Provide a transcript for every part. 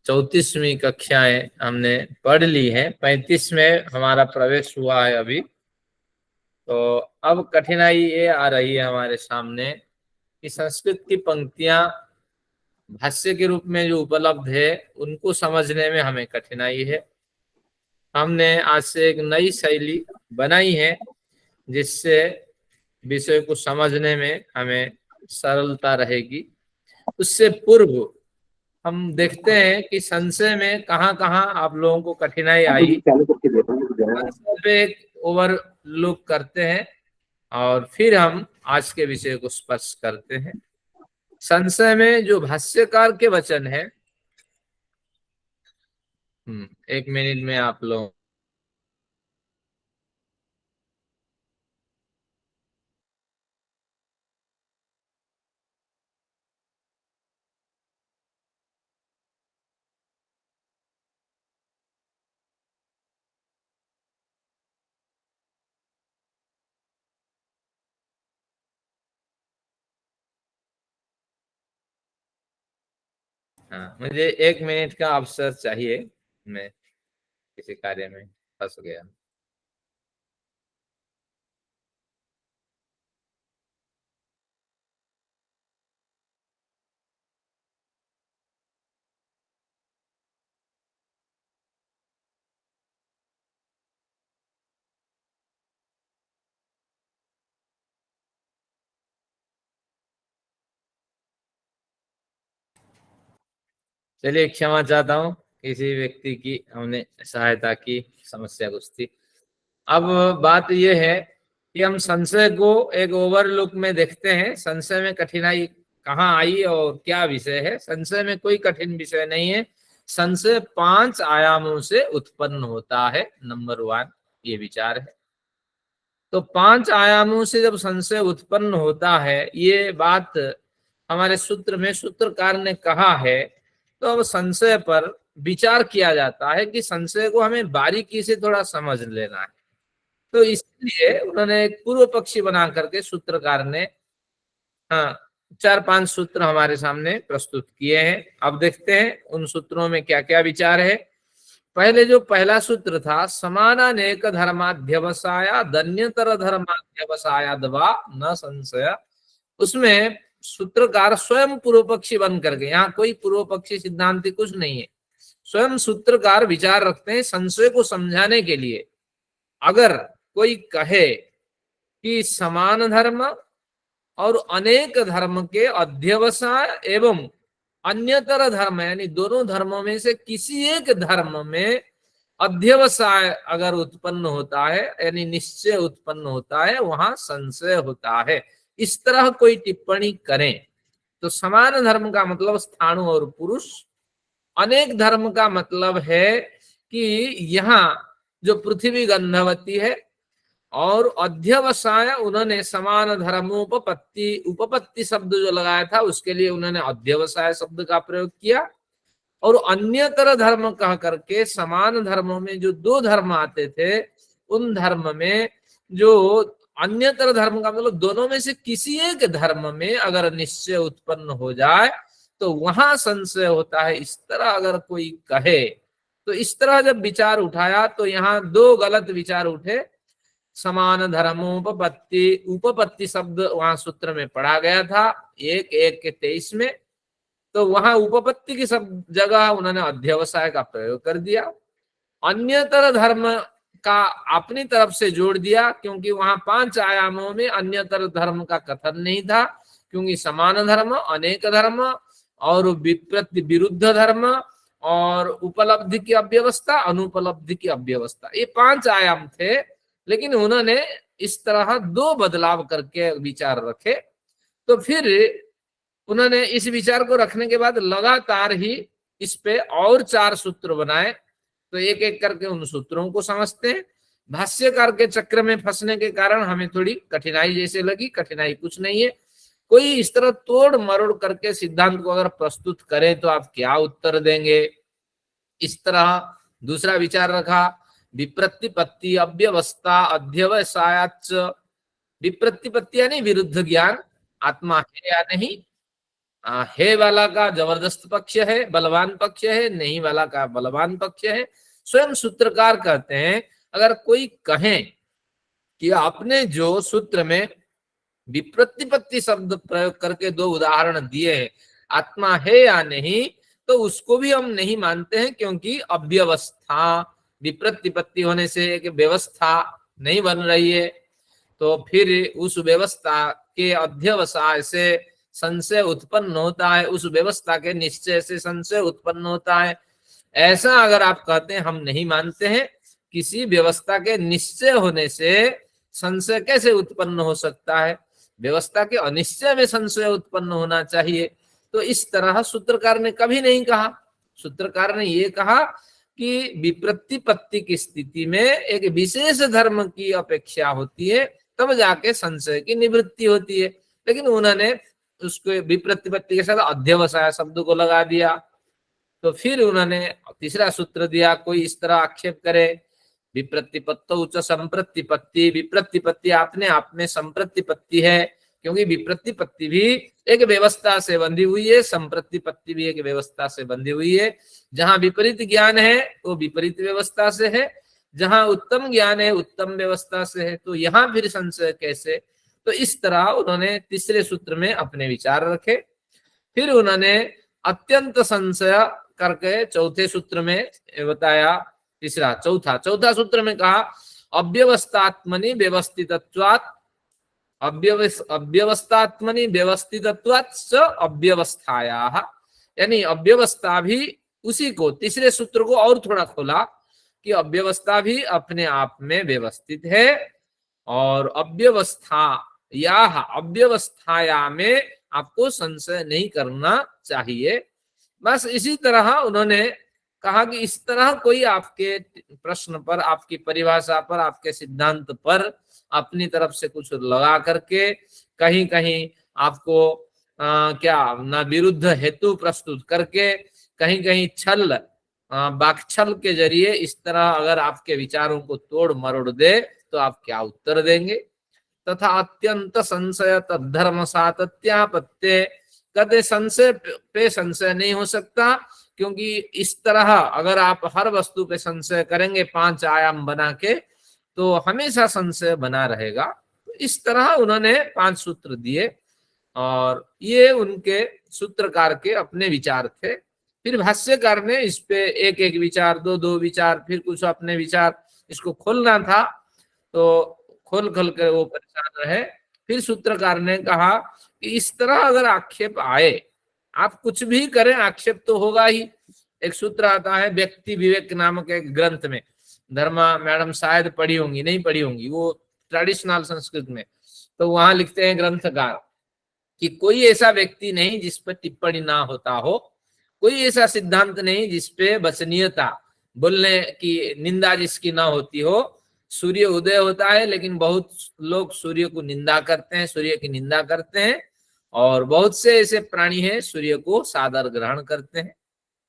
34वीं कक्षाएं हमने पढ़ ली है, 35 में हमारा प्रवेश हुआ है अभी। तो अब कठिनाई ये आ रही है हमारे सामने कि संस्कृत की पंक्तियां भाष्य के रूप में जो उपलब्ध है उनको समझने में हमें कठिनाई है। हमने आज से एक नई शैली बनाई है जिससे विषय को समझने में हमें सरलता रहेगी। उससे पूर्व हम देखते हैं कि संशय में कहाँ कहाँ आप लोगों को कठिनाई आई, पे एक ओवरलुक करते हैं और फिर हम आज के विषय को स्पर्श करते हैं। संशय में जो भाष्यकार के वचन है, 1 मिनट में आप लोग हाँ, मुझे 1 मिनट का अवसर चाहिए, मैं किसी कार्य में फंस गया। चलिए, क्षमा चाहता हूँ, किसी व्यक्ति की हमने सहायता की, समस्या कुछ थी। अब बात यह है कि हम संशय को एक ओवरलुक में देखते हैं। संशय में कठिनाई कहाँ आई और क्या विषय है। संशय में कोई कठिन विषय नहीं है। संशय 5 आयामों से उत्पन्न होता है, नंबर 1 ये विचार है। तो 5 आयामों से जब संशय उत्पन्न होता है, ये बात हमारे सूत्र में सूत्रकार ने कहा है। तो अब संशय पर विचार किया जाता है कि संशय को हमें बारीकी से थोड़ा समझ लेना है। तो इसलिए उन्होंने एक पूर्व पक्षी बना करके सूत्रकार ने, हाँ, 4-5 सूत्र हमारे सामने प्रस्तुत किए हैं। अब देखते हैं उन सूत्रों में क्या क्या विचार है। पहले जो पहला सूत्र था, समानानेक धर्माध्यवसाया दन्यतर धर्माध्यवसाया दवा न संशय, उसमें सूत्रकार स्वयं पूर्व पक्षी बन करके, यहाँ कोई पूर्व पक्षी सिद्धांति कुछ नहीं है, स्वयं सूत्रकार विचार रखते हैं संशय को समझाने के लिए। अगर कोई कहे कि समान धर्म और अनेक धर्म के अध्यवसाय एवं अन्यतर धर्म, यानी दोनों धर्मों में से किसी एक धर्म में अध्यवसाय अगर उत्पन्न होता है, यानी निश्चय उत्पन्न होता है, वहां संशय होता है, इस तरह कोई टिप्पणी करें तो समान धर्म का मतलब स्थाणु और पुरुष, अनेक धर्म का मतलब है कि यहाँ जो पृथ्वी गंधवती है, और अध्यवसाय उन्होंने समान धर्मोपपत्ति, उपपत्ति शब्द जो लगाया था उसके लिए उन्होंने अध्यवसाय शब्द का प्रयोग किया। और अन्यतर धर्म कह करके समान धर्मों में जो 2 धर्म आते थे, उन धर्म में जो अन्यतर धर्म का मतलब दोनों में से किसी एक धर्म में अगर निश्चय उत्पन्न हो जाए तो वहां संशय होता है, इस तरह अगर कोई कहे। तो इस तरह जब विचार उठाया तो यहाँ 2 गलत विचार उठे। समान धर्मोपपत्ति, उपपत्ति शब्द वहां सूत्र में पढ़ा गया था 1:1 के 23 में, तो वहां उपपत्ति की सब जगह उन्होंने अध्यवसाय का प्रयोग कर दिया। अन्यतर धर्म का अपनी तरफ से जोड़ दिया, क्योंकि वहां 5 आयामों में अन्यतर धर्म का कथन नहीं था, क्योंकि समान धर्म, अनेक धर्म और विरुद्ध धर्म और उपलब्धि की अव्यवस्था, अनुपलब्धि की अव्यवस्था, ये 5 आयाम थे। लेकिन उन्होंने इस तरह 2 बदलाव करके विचार रखे। तो फिर उन्होंने इस विचार को रखने के बाद लगातार ही इस पे और 4 सूत्र बनाए। तो एक एक करके उन सूत्रों को समझते हैं। भाष्यकार के चक्र में फंसने के कारण हमें थोड़ी कठिनाई जैसे लगी, कठिनाई कुछ नहीं है। कोई इस तरह तोड़ मरोड़ करके सिद्धांत को अगर प्रस्तुत करे तो आप क्या उत्तर देंगे। इस तरह दूसरा विचार रखा, विप्रतिपत्ति अव्यवस्था अध्यवसायाच। विप्रतिपत्ति यानी विरुद्ध ज्ञान, आत्मा है या नहीं, है वाला का जबरदस्त पक्ष है, बलवान पक्ष है, नहीं वाला का बलवान पक्ष है। स्वयं सूत्रकार कहते हैं, अगर कोई कहे कि आपने जो सूत्र में विप्रतिपत्ति शब्द प्रयोग करके दो उदाहरण दिए हैं, आत्मा है या नहीं, तो उसको भी हम नहीं मानते हैं, क्योंकि अव्यवस्था, विप्रतिपत्ति होने से एक व्यवस्था नहीं बन रही है, तो फिर उस व्यवस्था के अध्यवसाय से संशय उत्पन्न होता है, उस व्यवस्था के निश्चय से संशय उत्पन्न होता है। ऐसा अगर आप कहते हैं, हम नहीं मानते हैं, किसी व्यवस्था के निश्चय होने से संशय कैसे उत्पन्न हो सकता है, व्यवस्था के अनिश्चय में संशय उत्पन्न होना चाहिए। तो इस तरह सूत्रकार ने कभी नहीं कहा। सूत्रकार ने ये कहा कि विप्रतिपत्ति की स्थिति में एक विशेष धर्म की अपेक्षा होती है, तब जाके संशय की निवृत्ति होती है। लेकिन उन्होंने उसको विप्रतिपत्ति के साथ अध्यवसाय शब्द को लगा दिया। तो फिर उन्होंने तीसरा सूत्र दिया, कोई इस तरह आक्षेप करे, विप्रतिपत्तो च संप्रतिपत्ति, विप्रतिपत्ति अपने आप में संप्रतिपत्ति है, क्योंकि विप्रतिपत्ति भी एक व्यवस्था से बंधी हुई है, संप्रतिपत्ति भी एक व्यवस्था से बंधी हुई है। जहां विपरीत ज्ञान है वो विपरीत व्यवस्था से है, जहां उत्तम ज्ञान है उत्तम व्यवस्था से है। तो यहाँ फिर संशय कैसे? तो इस तरह उन्होंने तीसरे सूत्र में अपने विचार रखे। फिर उन्होंने अत्यंत संशय करके चौथे सूत्र में बताया, चौथा सूत्र में कहा, अव्यवस्थात्मनि व्यवस्थितत्वात्, अव्यवस्थात्मनि व्यवस्थितत्वात् च अव्यवस्थायाः, यानी अव्यवस्था भी उसी को, तीसरे सूत्र को और थोड़ा खोला कि अव्यवस्था भी अपने आप में व्यवस्थित है, और अव्यवस्थाया में आपको संशय नहीं करना चाहिए। बस इसी तरह उन्होंने कहा कि इस तरह कोई आपके प्रश्न पर, आपकी परिभाषा पर, आपके सिद्धांत पर अपनी तरफ से कुछ लगा करके कहीं कहीं आपको क्या ना विरुद्ध हेतु प्रस्तुत करके, कहीं कहीं छल, वाक्छल के जरिए इस तरह अगर आपके विचारों को तोड़ मरोड़ दे तो आप क्या उत्तर देंगे? तथा अत्यंत संशय तद्धर्म सातत्यापत्य, कहते संशय पे संशय नहीं हो सकता, क्योंकि इस तरह अगर आप हर वस्तु पे संशय करेंगे 5 आयाम बना के, तो हमेशा संशय बना रहेगा। तो इस तरह उन्होंने 5 सूत्र दिए, और ये उनके सूत्रकार के अपने विचार थे। फिर भाष्यकार ने इस पे एक एक विचार, दो विचार, फिर कुछ अपने विचार, इसको खोलना था तो खोल कर वो परेशान रहे। फिर सूत्रकार ने कहा कि इस तरह अगर आक्षेप आए, आप कुछ भी करें आक्षेप तो होगा ही। एक सूत्र आता है व्यक्ति विवेक नामक एक ग्रंथ में, धर्मा मैडम शायद पढ़ी होंगी, नहीं पढ़ी होंगी, वो ट्रेडिशनल संस्कृत में, तो वहां लिखते हैं ग्रंथकार कि कोई ऐसा व्यक्ति नहीं जिस पर टिप्पणी ना होता हो, कोई ऐसा सिद्धांत नहीं जिसपे वचनीयता, बोलने की निंदा जिसकी ना होती हो। सूर्य उदय होता है, लेकिन बहुत लोग सूर्य को निंदा करते हैं, सूर्य की निंदा करते हैं, और बहुत से ऐसे प्राणी हैं सूर्य को सादर ग्रहण करते हैं।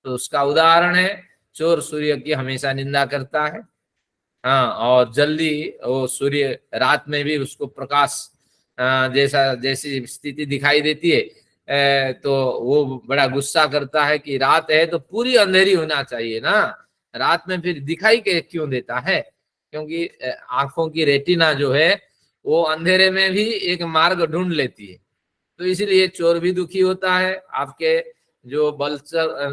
तो उसका उदाहरण है, चोर सूर्य की हमेशा निंदा करता है, हाँ, और जल्दी वो सूर्य रात में भी उसको प्रकाश जैसी स्थिति दिखाई देती है, तो वो बड़ा गुस्सा करता है कि रात है तो पूरी अंधेरी होना चाहिए ना, रात में फिर दिखाई के क्यों देता है? क्योंकि आंखों की रेटिना जो है वो अंधेरे में भी एक मार्ग ढूंढ लेती है। तो इसीलिए चोर भी दुखी होता है, आपके जो बल्चर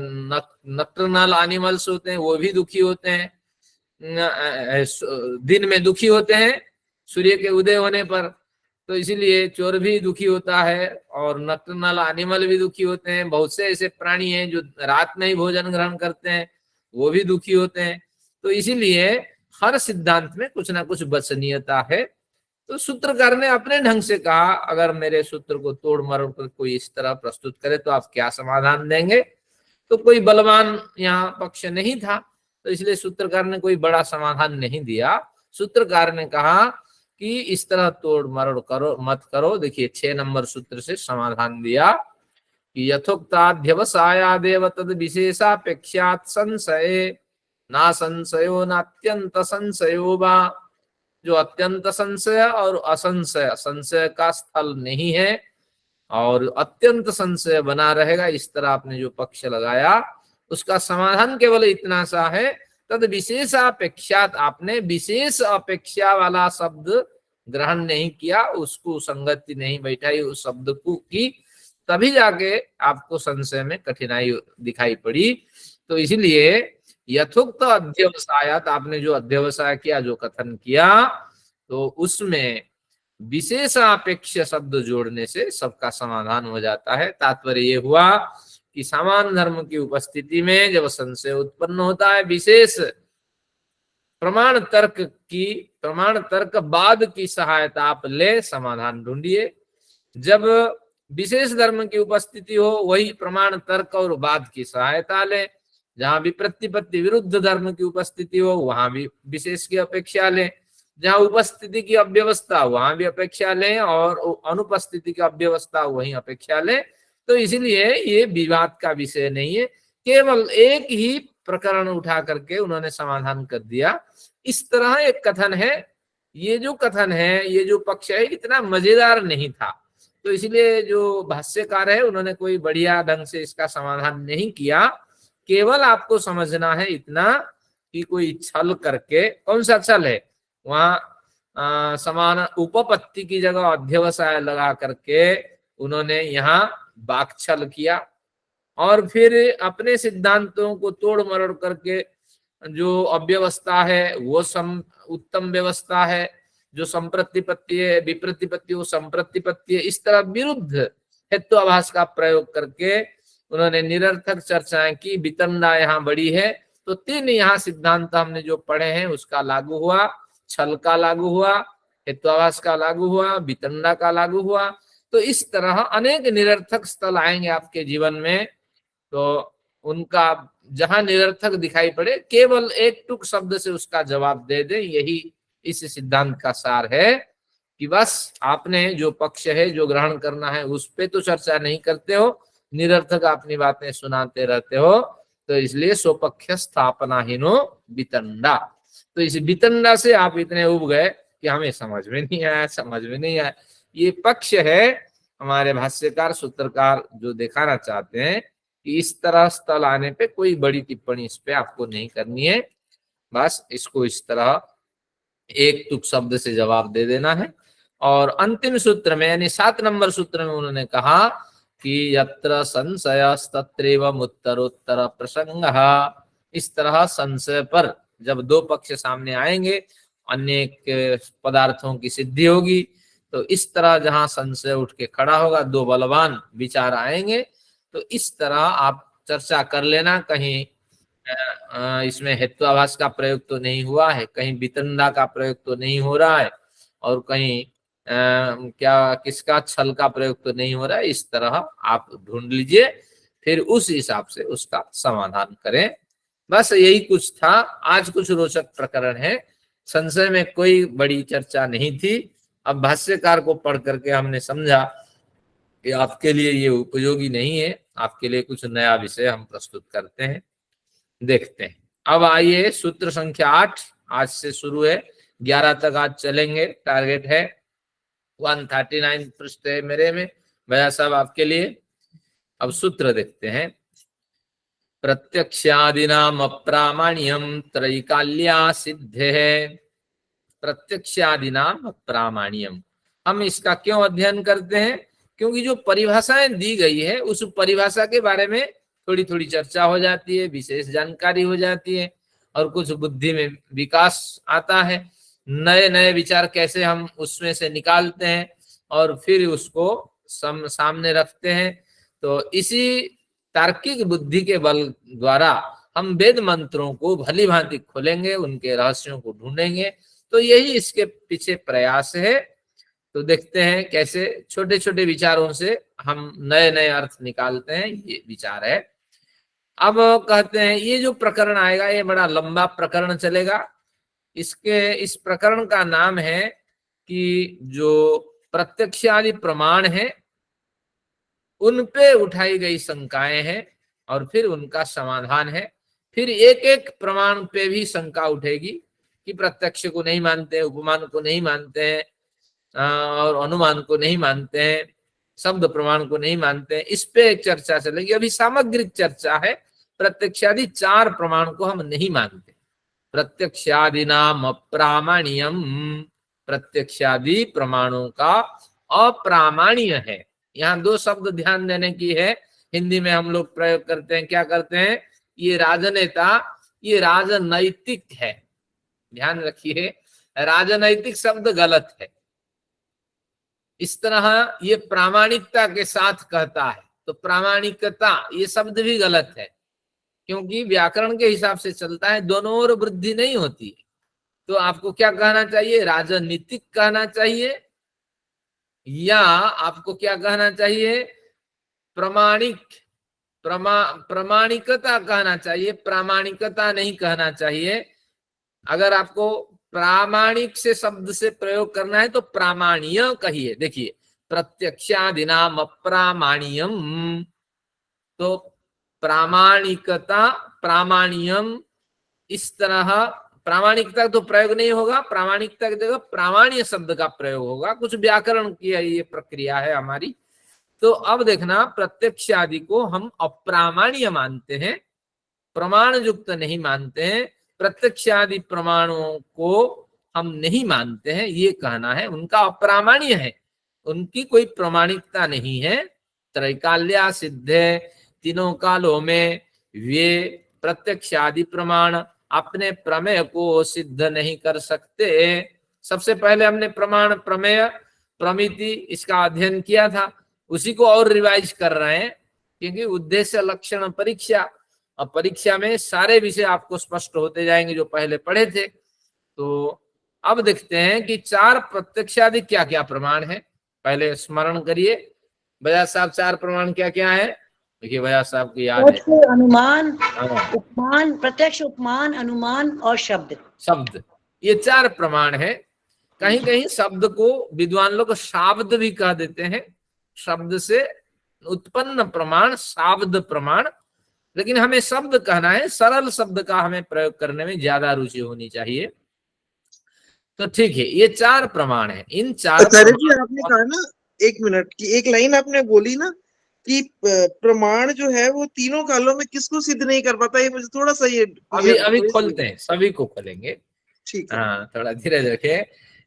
नक्टर्नल एनिमल्स होते हैं वो भी दुखी होते हैं, दिन में दुखी होते हैं सूर्य के उदय होने पर। तो इसीलिए चोर भी दुखी होता है, और नक्टर्नल एनिमल भी दुखी होते हैं। बहुत से ऐसे प्राणी हैं जो रात में ही भोजन ग्रहण करते हैं, वो भी दुखी होते हैं। तो इसीलिए हर सिद्धांत में कुछ ना कुछ वचनीयता है। तो सूत्रकार ने अपने ढंग से कहा, अगर मेरे सूत्र को तोड़ मरोड़ कर कोई इस तरह प्रस्तुत करे तो आप क्या समाधान देंगे? तो कोई बलवान यहाँ पक्ष नहीं था, तो इसलिए सूत्रकार ने कोई बड़ा समाधान नहीं दिया। सूत्रकार ने कहा कि इस तरह तोड़ मरोड़ करो मत करो। देखिए 6 नंबर सूत्र से समाधान दिया कि यथोक्ताध्यवसायादेव तद विशेषापेक्षात् संशये ना संशयो नात्यंत संशयो वा, जो अत्यंत संशय और असंशय, संशय का स्थल नहीं है और अत्यंत संशय बना रहेगा, इस तरह आपने जो पक्ष लगाया उसका समाधान केवल इतना सा है, तद विशेषापेक्षात, आपने विशेष अपेक्षा वाला शब्द ग्रहण नहीं किया, उसको संगति नहीं बैठाई उस शब्द को की, तभी जाके आपको संशय में कठिनाई दिखाई पड़ी। तो इसलिए यथोक्त अध्यवसायत, आपने जो अध्यवसाय किया, जो कथन किया, तो उसमें विशेषापेक्ष शब्द जोड़ने से सबका समाधान हो जाता है। तात्पर्य ये हुआ कि समान धर्म की उपस्थिति में जब संशय उत्पन्न होता है, विशेष प्रमाण तर्क बाद की सहायता आप ले समाधान ढूंढिए। जब विशेष धर्म की उपस्थिति हो, वही प्रमाण तर्क और बाद की सहायता ले। जहां भी प्रतिपत्ति विरुद्ध धर्म की उपस्थिति हो, वहां भी विशेष की अपेक्षा ले। जहां उपस्थिति की अव्यवस्था, वहां भी अपेक्षा लें, और अनुपस्थिति की अव्यवस्था, वही अपेक्षा लें। तो इसलिए ये विवाद का विषय नहीं है, केवल एक ही प्रकरण उठा करके उन्होंने समाधान कर दिया। इस तरह एक कथन है। ये जो कथन है, ये जो पक्ष है, इतना मजेदार नहीं था, तो इसलिए जो भाष्यकार है उन्होंने कोई बढ़िया ढंग से इसका समाधान नहीं किया। केवल आपको समझना है इतना कि कोई छल करके, कौन सा छल है, वहां समान उपपत्ति की जगह अध्यवसाय लगा करके उन्होंने यहाँ वाक्छल किया, और फिर अपने सिद्धांतों को तोड़ मरोड़ करके जो अव्यवस्था है वो उत्तम व्यवस्था है, जो संप्रतिपत्ति है विप्रतिपत्ति, वो संप्रतिपत्ति है, इस तरह विरुद्ध हेत्वाभास का प्रयोग करके उन्होंने निरर्थक चर्चाएं की। वितंडा यहाँ बड़ी है, तो 3 यहाँ सिद्धांत हमने जो पढ़े हैं उसका लागू हुआ, छल का लागू हुआ, हेत्वाभास का लागू हुआ, वितंडा का लागू हुआ। तो इस तरह अनेक निरर्थक स्थल आएंगे आपके जीवन में, तो उनका जहां निरर्थक दिखाई पड़े, केवल एक टुक शब्द से उसका जवाब दे दे। यही इस सिद्धांत का सार है कि बस आपने जो पक्ष है, जो ग्रहण करना है, उस पे तो चर्चा नहीं करते हो, निरर्थक अपनी बातें सुनाते रहते हो। तो इसलिए स्वपक्ष स्थापना हीनो वितंडा। तो इस वितंडा से आप इतने उब गए कि हमें समझ में नहीं आया, समझ में नहीं आया। ये पक्ष है हमारे भाष्यकार सूत्रकार जो दिखाना चाहते हैं कि इस तरह स्थल आने पे कोई बड़ी टिप्पणी इस पे आपको नहीं करनी है, बस इसको इस तरह एक तुक शब्द से जवाब दे देना है। और अंतिम सूत्र में, यानी 7 नंबर सूत्र में उन्होंने कहा कि यत्र संशयस्तत्रैवम् उत्तरोत्तर प्रसंगः। इस तरह संशय पर जब 2 पक्ष सामने आएंगे, अनेक पदार्थों की सिद्धि होगी, तो इस तरह जहां संशय उठ के खड़ा होगा, 2 बलवान विचार आएंगे, तो इस तरह आप चर्चा कर लेना। कहीं इसमें हेत्वाभास का प्रयोग तो नहीं हुआ है, कहीं वितंडा का प्रयोग तो नहीं हो रहा है, और कहीं क्या किसका छल का प्रयोग तो नहीं हो रहा है। इस तरह आप ढूंढ लीजिए, फिर उस हिसाब से उसका समाधान करें। बस यही कुछ था। आज कुछ रोचक प्रकरण है, संशय में कोई बड़ी चर्चा नहीं थी। अब भाष्यकार को पढ़ करके हमने समझा कि आपके लिए ये उपयोगी नहीं है, आपके लिए कुछ नया विषय हम प्रस्तुत करते हैं, देखते हैं। अब आइए सूत्र संख्या 8, आज से शुरू है, 11 तक आज चलेंगे। टारगेट है 139 पृष्ठ है मेरे में, भैया साहब आपके लिए। अब सूत्र देखते हैं। प्रत्यक्षादिनाम अप्रामाण्यम त्रैकाल्या सिद्धे है। प्रत्यक्षादिनाम अप्रामाण्यम, हम इसका क्यों अध्ययन करते हैं? क्योंकि जो परिभाषाएं दी गई है, उस परिभाषा के बारे में थोड़ी थोड़ी चर्चा हो जाती है, विशेष जानकारी हो जाती है, और कुछ बुद्धि में विकास आता है। नए नए विचार कैसे हम उसमें से निकालते हैं और फिर उसको सामने रखते हैं। तो इसी तार्किक बुद्धि के बल द्वारा हम वेद मंत्रों को भली भांति खोलेंगे, उनके रहस्यों को ढूंढेंगे। तो यही इसके पीछे प्रयास है। तो देखते हैं कैसे छोटे छोटे विचारों से हम नए नए अर्थ निकालते हैं, ये विचार है। अब कहते हैं ये जो प्रकरण आएगा, ये बड़ा लंबा प्रकरण चलेगा। इस प्रकरण का नाम है कि जो प्रत्यक्ष आदि प्रमाण है उन पे उठाई गई शंकाएं हैं, और फिर उनका समाधान है। फिर एक एक प्रमाण पे भी शंका उठेगी कि प्रत्यक्ष को नहीं मानते, उपमान को नहीं मानते हैं, और अनुमान को नहीं मानते हैं, शब्द प्रमाण को नहीं मानते हैं। इस पे एक चर्चा चलेगी। अभी सामग्रिक चर्चा है, प्रत्यक्षादि 4 प्रमाण को हम नहीं मानते। प्रत्यक्षादि नाम अप्रामाण्यम, प्रत्यक्षादि प्रमाणों का अप्रामाण्य है। यहाँ 2 शब्द ध्यान देने की है। हिंदी में हम लोग प्रयोग करते हैं, क्या करते हैं, ये राजनेता, ये राजनैतिक है। ध्यान रखिए, राजनैतिक शब्द गलत है। इस तरह ये प्रामाणिकता के साथ कहता है, तो प्रामाणिकता ये शब्द भी गलत है, क्योंकि व्याकरण के हिसाब से चलता है, दोनों ओर वृद्धि नहीं होती है। तो आपको क्या कहना चाहिए, राजनीतिक कहना चाहिए, या आपको क्या कहना चाहिए, प्रमाणिक, प्रमाणिकता कहना चाहिए, प्रामाणिकता नहीं कहना चाहिए। अगर आपको प्रामाणिक से शब्द से प्रयोग करना है तो प्रामाण्य कहिए। देखिए, प्रत्यक्षादिनाम अप्रामाण्यम, तो प्रामाणिकता, प्रामाण्यम, इस तरह प्रामाणिकता तो प्रयोग नहीं होगा, प्रामाणिकता की जगह प्रामाण्य शब्द का प्रयोग होगा। कुछ व्याकरण की ये प्रक्रिया है हमारी। तो अब देखना, प्रत्यक्ष आदि को हम अप्रामाण्य मानते हैं, प्रमाण युक्त नहीं मानते हैं। प्रत्यक्ष आदि प्रमाणों को हम नहीं मानते हैं, ये कहना है। उनका अप्रामाण्य है, उनकी कोई प्रमाणिकता नहीं है। त्रैकाल्या सिद्ध है, तीनों कालों में वे प्रत्यक्ष आदि प्रमाण अपने प्रमेय को सिद्ध नहीं कर सकते। सबसे पहले हमने प्रमाण, प्रमेय, प्रमिति, इसका अध्ययन किया था, उसी को और रिवाइज कर रहे हैं, क्योंकि उद्देश्य लक्षण परीक्षा, अब परीक्षा में सारे विषय आपको स्पष्ट होते जाएंगे जो पहले पढ़े थे। तो अब देखते हैं कि 4 प्रत्यक्षादि क्या क्या प्रमाण है। पहले स्मरण करिए, बजाज साहब 4 प्रमाण क्या क्या है। देखिए बजाज साहब को याद है, अनुमान, उपमान, प्रत्यक्ष, उपमान, अनुमान और शब्द। शब्द, ये 4 प्रमाण है। कहीं कहीं शब्द को विद्वान लोग शाब्द भी कह देते हैं, शब्द से उत्पन्न प्रमाण शाब्द प्रमाण, लेकिन हमें शब्द कहना है। सरल शब्द का हमें प्रयोग करने में ज्यादा रुचि होनी चाहिए। तो ठीक है, ये 4 प्रमाण है। इन 4 आचार्य जी, आपने कहा ना 1 मिनट की एक लाइन आपने बोली ना कि प्रमाण जो है वो तीनों कालों में किसको सिद्ध नहीं कर पाता, ये मुझे थोड़ा सा ये अभी खोलते हैं, सभी को खोलेंगे। ठीक है। हाँ, थोड़ा धीरज रखे।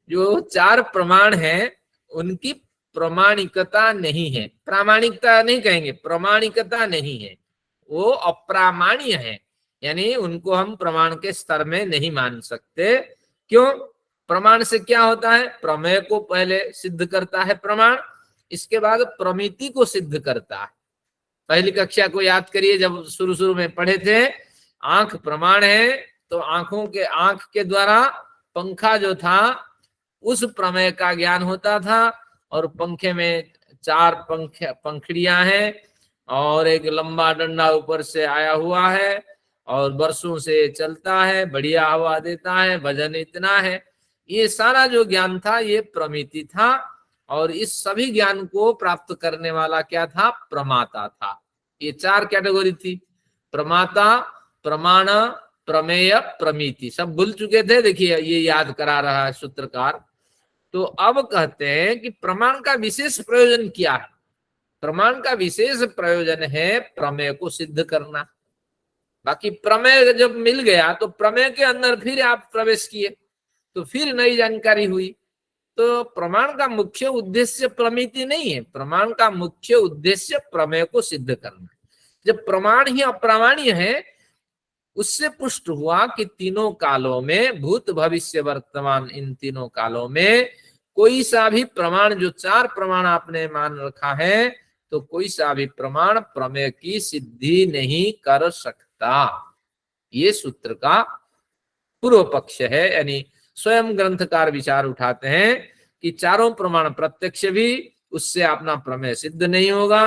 जो 4 प्रमाण है उनकी प्रमाणिकता नहीं है, प्रामाणिकता नहीं कहेंगे, प्रमाणिकता नहीं है, वो अप्रामाण्य है। यानी उनको हम प्रमाण के स्तर में नहीं मान सकते। क्यों? प्रमाण से क्या होता है, प्रमेय को पहले सिद्ध करता है प्रमाण, इसके बाद प्रमिति को सिद्ध करता है। पहली कक्षा को याद करिए, जब शुरू शुरू में पढ़े थे, आंख प्रमाण है, तो आंख के द्वारा पंखा जो था उस प्रमेय का ज्ञान होता था, और पंखे में 4 पंखड़ियां हैं, और एक लंबा डंडा ऊपर से आया हुआ है, और बरसों से चलता है, बढ़िया हवा देता है, वजन इतना है। ये सारा जो ज्ञान था ये प्रमिति था, और इस सभी ज्ञान को प्राप्त करने वाला क्या था, प्रमाता था। ये 4 कैटेगरी थी, प्रमाता, प्रमाण, प्रमेय, प्रमिति। सब भूल चुके थे, देखिए ये याद करा रहा है सूत्रकार। तो अब कहते हैं कि प्रमाण का विशेष प्रयोजन क्या है। प्रमाण का विशेष प्रयोजन है प्रमेय को सिद्ध करना। बाकी प्रमेय जब मिल गया तो प्रमेय के अंदर फिर आप प्रवेश किए तो फिर नई जानकारी हुई। तो प्रमाण का मुख्य उद्देश्य प्रमिति नहीं है, प्रमाण का मुख्य उद्देश्य प्रमेय को सिद्ध करना। जब प्रमाण ही अप्रामाण्य है, उससे पुष्ट हुआ कि तीनों कालों में, भूत भविष्य वर्तमान, इन तीनों कालों में कोई सा भी प्रमाण, जो 4 प्रमाण आपने मान रखा है, तो कोई सा भी प्रमाण प्रमेय की सिद्धि नहीं कर सकता। ये सूत्र का पूर्व पक्ष है। यानी स्वयं ग्रंथकार विचार उठाते हैं कि 4 प्रमाण, प्रत्यक्ष भी उससे अपना प्रमेय सिद्ध नहीं होगा,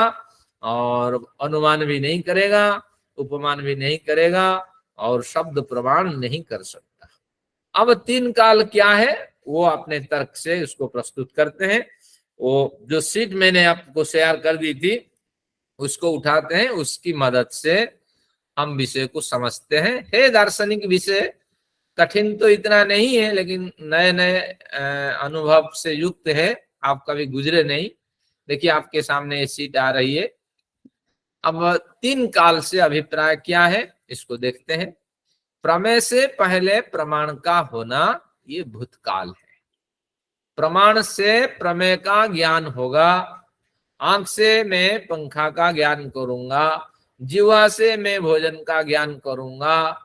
और अनुमान भी नहीं करेगा, उपमान भी नहीं करेगा, और शब्द प्रमाण नहीं कर सकता। अब 3 काल क्या है वो अपने तर्क से उसको प्रस्तुत करते हैं। वो जो सीट मैंने आपको शेयर कर दी थी उसको उठाते हैं, उसकी मदद से हम विषय को समझते हैं। है दार्शनिक विषय, कठिन तो इतना नहीं है, लेकिन नए नए अनुभव से युक्त है, आप कभी गुजरे नहीं, देखिए आपके सामने ये शीट आ रही है। अब 3 काल से अभिप्राय क्या है इसको देखते हैं। प्रमेय से पहले प्रमाण का होना ये भूतकाल है। प्रमाण से प्रमेय का ज्ञान होगा। आंख से मैं पंखा का ज्ञान करूंगा, जीवा से मैं भोजन का ज्ञान करूंगा,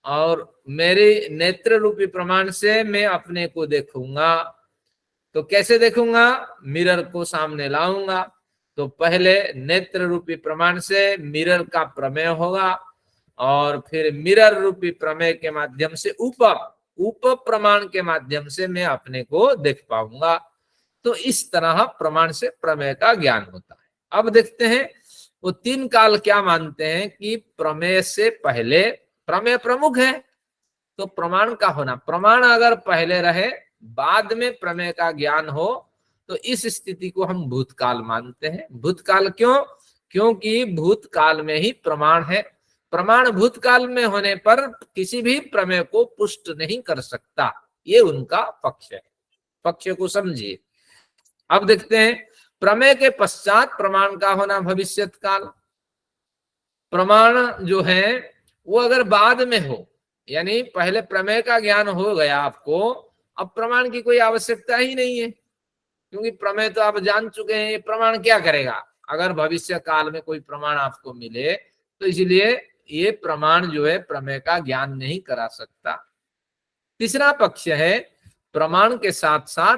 और मेरे नेत्र रूपी प्रमाण से मैं अपने को देखूंगा। तो कैसे देखूंगा? मिरर को सामने लाऊंगा। तो पहले नेत्र रूपी प्रमाण से मिरर का प्रमेय होगा, और फिर मिरर रूपी प्रमेय के माध्यम से उप प्रमाण के माध्यम से मैं अपने को देख पाऊंगा। तो इस तरह प्रमाण से प्रमेय का ज्ञान होता है। अब देखते हैं वो 3 काल क्या मानते हैं कि प्रमेय से पहले प्रमेय प्रमुख है तो प्रमाण का होना, प्रमाण अगर पहले रहे बाद में प्रमेय का ज्ञान हो तो इस स्थिति को हम भूतकाल मानते हैं। भूतकाल क्यों? क्योंकि भूतकाल में ही प्रमाण है। प्रमाण भूतकाल में होने पर किसी भी प्रमेय को पुष्ट नहीं कर सकता, ये उनका पक्ष है। पक्ष को समझिए। अब देखते हैं प्रमेय के पश्चात प्रमाण का होना भविष्यत काल। प्रमाण जो है वो अगर बाद में हो, यानी पहले प्रमेय का ज्ञान हो गया आपको, अब प्रमाण की कोई आवश्यकता ही नहीं है, क्योंकि प्रमेय तो आप जान चुके हैं। ये प्रमाण क्या करेगा अगर भविष्य काल में कोई प्रमाण आपको मिले? तो इसलिए ये प्रमाण जो है प्रमेय का ज्ञान नहीं करा सकता। तीसरा पक्ष है प्रमाण के साथ साथ